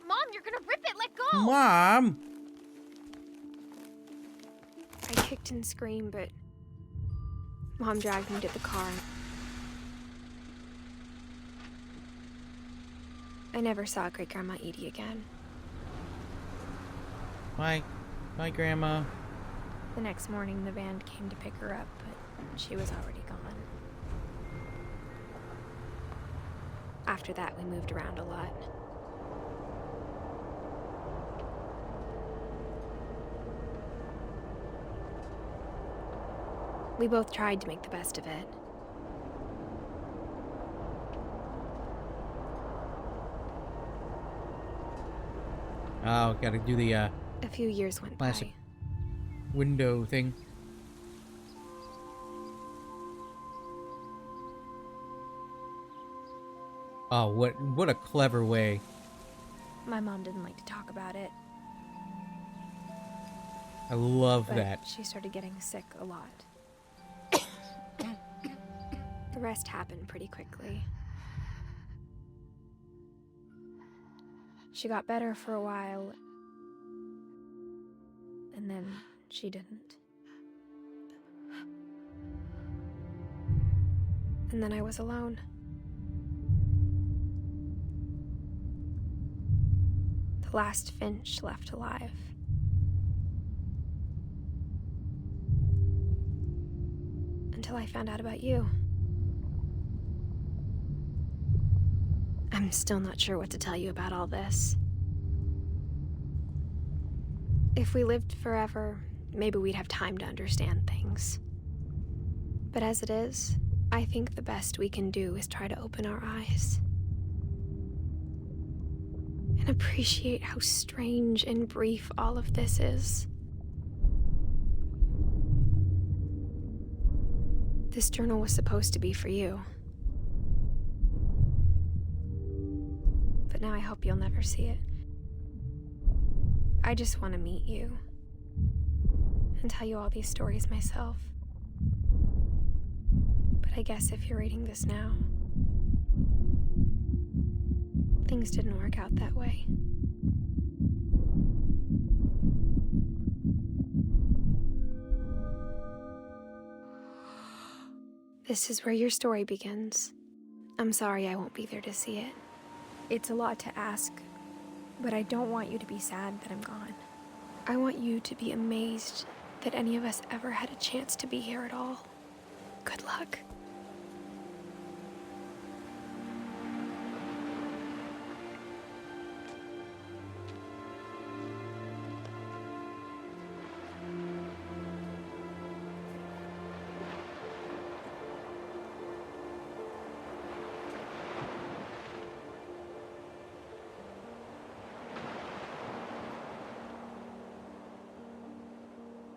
Mom, you're gonna rip it! Let go! Mom! I kicked and screamed, but Mom dragged me to the car. I never saw Great-Grandma Edie again. Bye. Bye, Grandma. The next morning, the band came to pick her up, but she was already gone. After that, we moved around a lot. We both tried to make the best of it. Oh, gotta do the, A few years went classic by. window thing. Oh, what a clever way. My mom didn't like to talk about it. I love But that. she started getting sick a lot. The rest happened pretty quickly. She got better for a while, and then she didn't. And then I was alone. The last Finch left alive. Until I found out about you. I'm still not sure what to tell you about all this. If we lived forever, maybe we'd have time to understand things. But as it is, I think the best we can do is try to open our eyes. And appreciate how strange and brief all of this is. This journal was supposed to be for you. But now I hope you'll never see it. I just want to meet you and tell you all these stories myself. But I guess if you're reading this now, things didn't work out that way. This is where your story begins. I'm sorry I won't be there to see it. It's a lot to ask, but I don't want you to be sad that I'm gone. I want you to be amazed that any of us ever had a chance to be here at all. Good luck.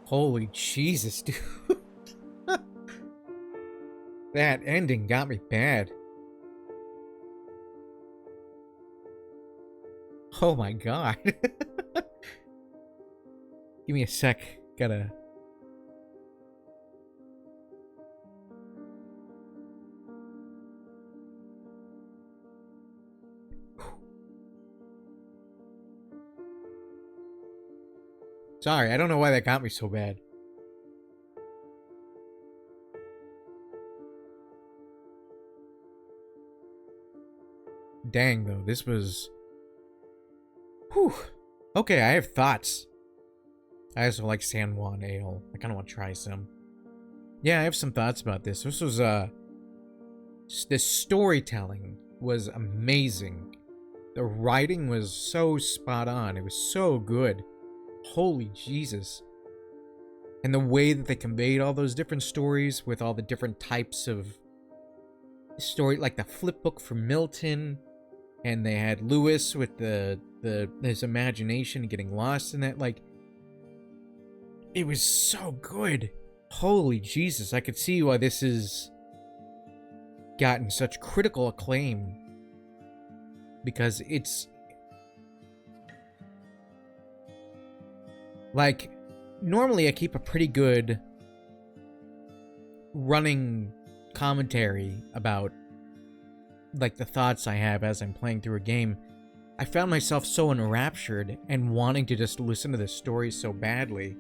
Holy Jesus, dude. That ending got me bad. Oh my god. Give me a sec. Gotta... Sorry, I don't know why that got me so bad. Dang, though, this was... Whew. Okay, I have thoughts. I also like San Juan Ale. I kind of want to try some. Yeah, I have some thoughts about this. This was, the storytelling was amazing. The writing was so spot on. It was so good. Holy Jesus. And the way that they conveyed all those different stories with all the different types of story, like the flip book from Milton, and they had Lewis with his imagination and getting lost in that, like, it was so good. Holy Jesus, I could see why this has gotten such critical acclaim, because it's like, normally I keep a pretty good running commentary about, like, the thoughts I have as I'm playing through a game. I found myself so enraptured and wanting to just listen to this story so badly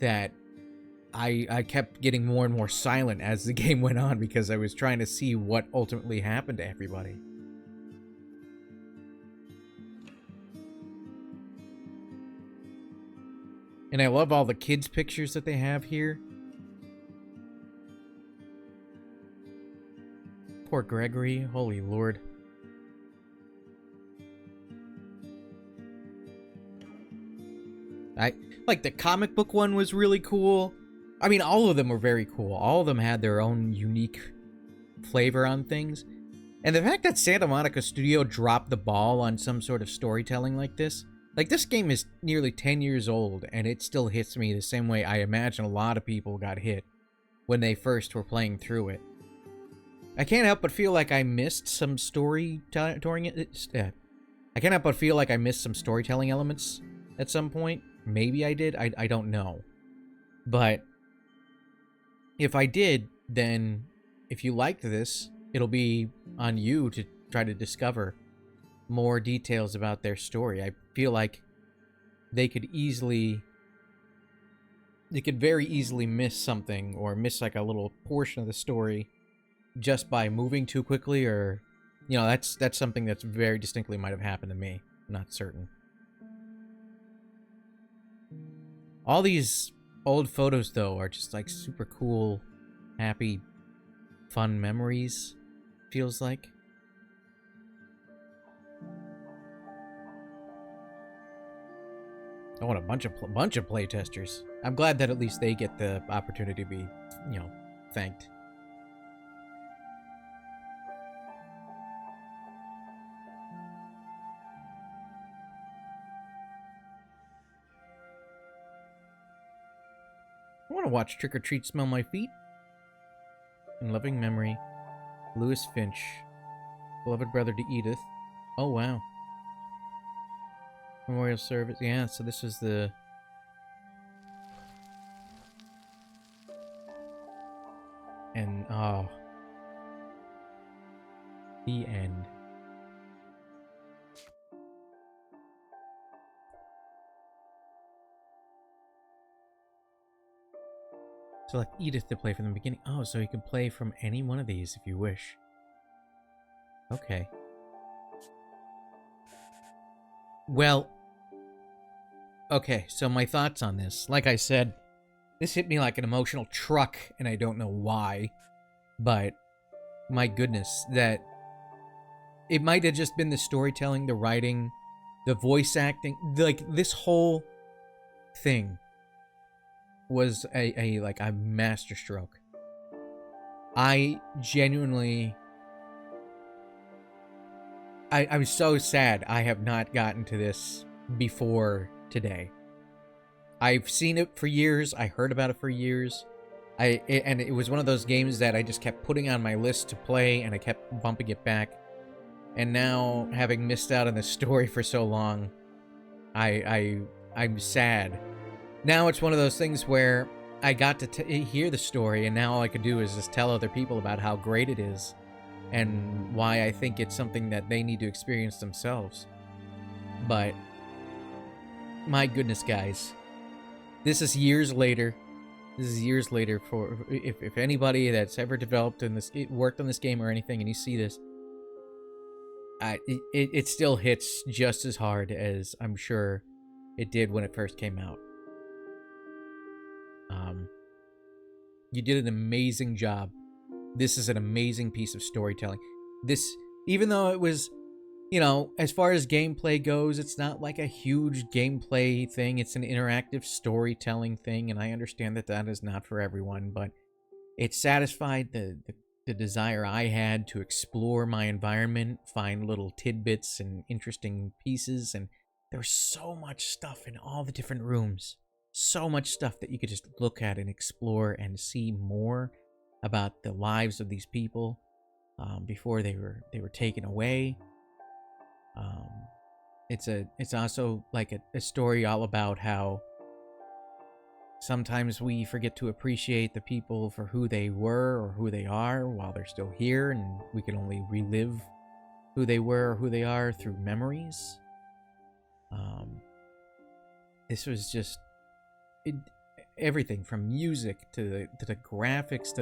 that I kept getting more and more silent as the game went on, because I was trying to see what ultimately happened to everybody. And I love all the kids' pictures that they have here. Poor Gregory, holy lord. Like the comic book one was really cool. I mean, all of them were very cool. All of them had their own unique flavor on things. And the fact that Santa Monica Studio dropped the ball on some sort of storytelling like this game is nearly 10 years old, and it still hits me the same way I imagine a lot of people got hit when they first were playing through it. I can't help but feel like I missed some storytelling. I can't help but feel like I missed some storytelling elements at some point. Maybe I did. I don't know. But if I did, then if you liked this, it'll be on you to try to discover more details about their story. I feel like they could very easily miss something, or miss like a little portion of the story just by moving too quickly, or, you know, that's something that's very distinctly might have happened to me. I'm not certain. All these old photos, though, are just like super cool, happy, fun memories, feels like. I want a bunch of playtesters. I'm glad that at least they get the opportunity to be, you know, thanked. I want to watch Trick or Treat Smell My Feet. In loving memory, Louis Finch, beloved brother to Edith. Oh, wow. Memorial service. Yeah, so this was the... And, oh. The end. Select Edith to play from the beginning. Oh, so you can play from any one of these if you wish. Okay. Well, okay, so my thoughts on this. Like I said, this hit me like an emotional truck, and I don't know why. But, my goodness, that... It might have just been the storytelling, the writing, the voice acting. Like, this whole thing was a masterstroke. I genuinely... I'm so sad I have not gotten to this before today. I've seen it for years. I heard about it for years. And it was one of those games that I just kept putting on my list to play, and I kept bumping it back. And now, having missed out on the story for so long, I'm sad. Now it's one of those things where I got to hear the story, and now all I could do is just tell other people about how great it is, and why I think it's something that they need to experience themselves. But, my goodness, guys. This is years later. This is years later for... If anybody that's ever developed in this... worked on this game or anything, and you see this... It still hits just as hard as I'm sure it did when it first came out. You did an amazing job. This is an amazing piece of storytelling. This, even though it was, you know, as far as gameplay goes, it's not like a huge gameplay thing. It's an interactive storytelling thing, and I understand that that is not for everyone, but it satisfied the desire I had to explore my environment, find little tidbits and interesting pieces, and there was so much stuff in all the different rooms. So much stuff that you could just look at and explore and see more about the lives of these people before they were taken away. It's also like a story all about how sometimes we forget to appreciate the people for who they were or who they are while they're still here, and we can only relive who they were or who they are through memories. This was just everything from music to the graphics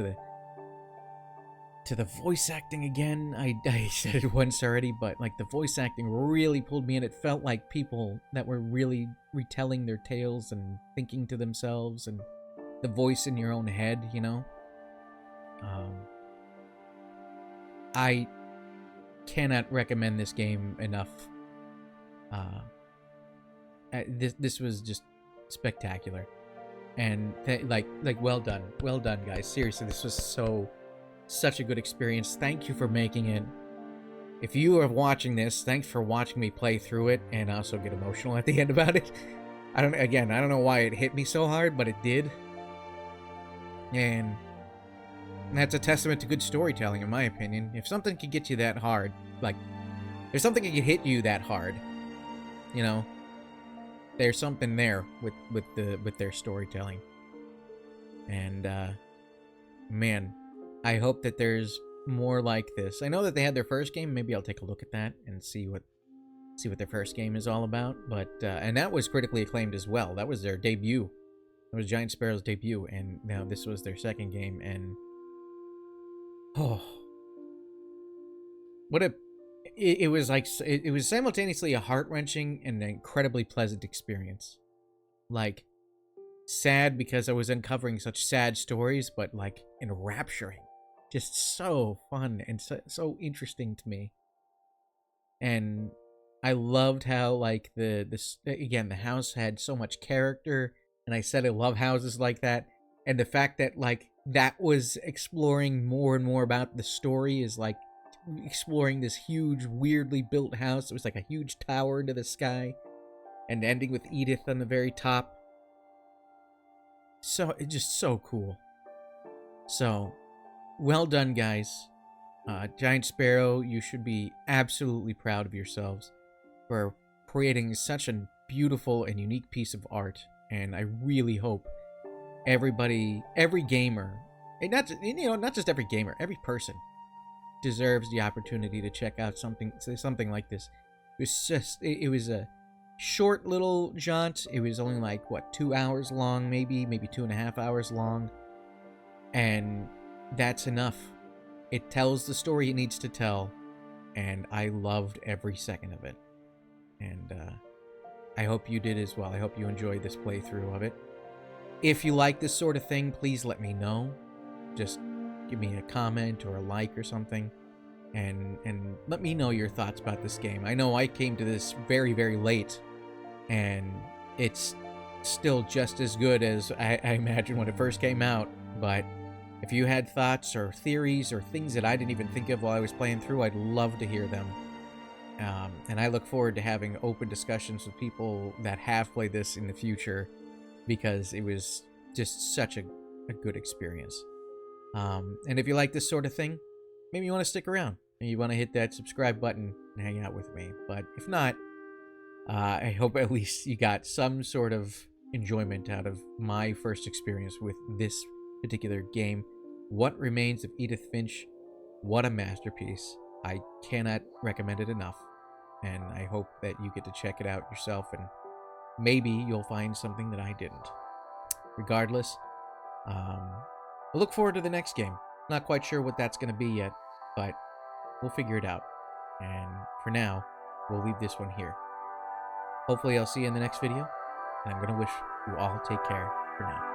to to the voice acting again. I said it once already, but like the voice acting really pulled me in. It felt like people that were really retelling their tales and thinking to themselves, and the voice in your own head, you know. I cannot recommend this game enough. This was just spectacular, and like well done, guys. Seriously, this was such a good experience. Thank you for making it. If you are watching this, thanks for watching me play through it and also get emotional at the end about it. I don't know why it hit me so hard, but it did. And that's a testament to good storytelling, in my opinion. If something can get you that hard, like, if something can hit you that hard, you know, there's something there with their storytelling. And man, I hope that there's more like this. I know that they had their first game. Maybe I'll take a look at that and see what their first game is all about. But and that was critically acclaimed as well. That was their debut. That was Giant Sparrow's debut, and now this was their second game. And oh, what a it was like it was simultaneously a heart-wrenching and an incredibly pleasant experience. Like, sad because I was uncovering such sad stories, but like enrapturing. Just so fun and so interesting to me. And I loved how like the house had so much character, and I said I love houses like that. And the fact that like that was exploring more and more about the story is like exploring this huge, weirdly built house. It was like a huge tower into the sky, and ending with Edith on the very top. So it's just so cool. So well done, guys. Giant Sparrow, you should be absolutely proud of yourselves for creating such a beautiful and unique piece of art. And I really hope everybody, every gamer, and not just every gamer, every person deserves the opportunity to check out something like this. It was just, it was a short little jaunt. It was only like, what, 2 hours long, maybe 2.5 hours long. And that's enough. It tells the story it needs to tell, and I loved every second of it. And I hope you did as well. I hope you enjoyed this playthrough of it. If you like this sort of thing, please let me know. Just give me a comment or a like or something, and let me know your thoughts about this game. I know I came to this very, very late, and it's still just as good as I imagined when it first came out, but if you had thoughts or theories or things that I didn't even think of while I was playing through, I'd love to hear them. And I look forward to having open discussions with people that have played this in the future, because it was just such a good experience. And if you like this sort of thing, maybe you want to stick around and you want to hit that subscribe button and hang out with me. But if not, I hope at least you got some sort of enjoyment out of my first experience with this particular game. What Remains of Edith Finch? What a masterpiece. I cannot recommend it enough, and I hope that you get to check it out yourself, and maybe you'll find something that I didn't. Regardless, I look forward to the next game. Not quite sure what that's going to be yet, but we'll figure it out. And for now, we'll leave this one here. Hopefully I'll see you in the next video, and I'm going to wish you all take care for now.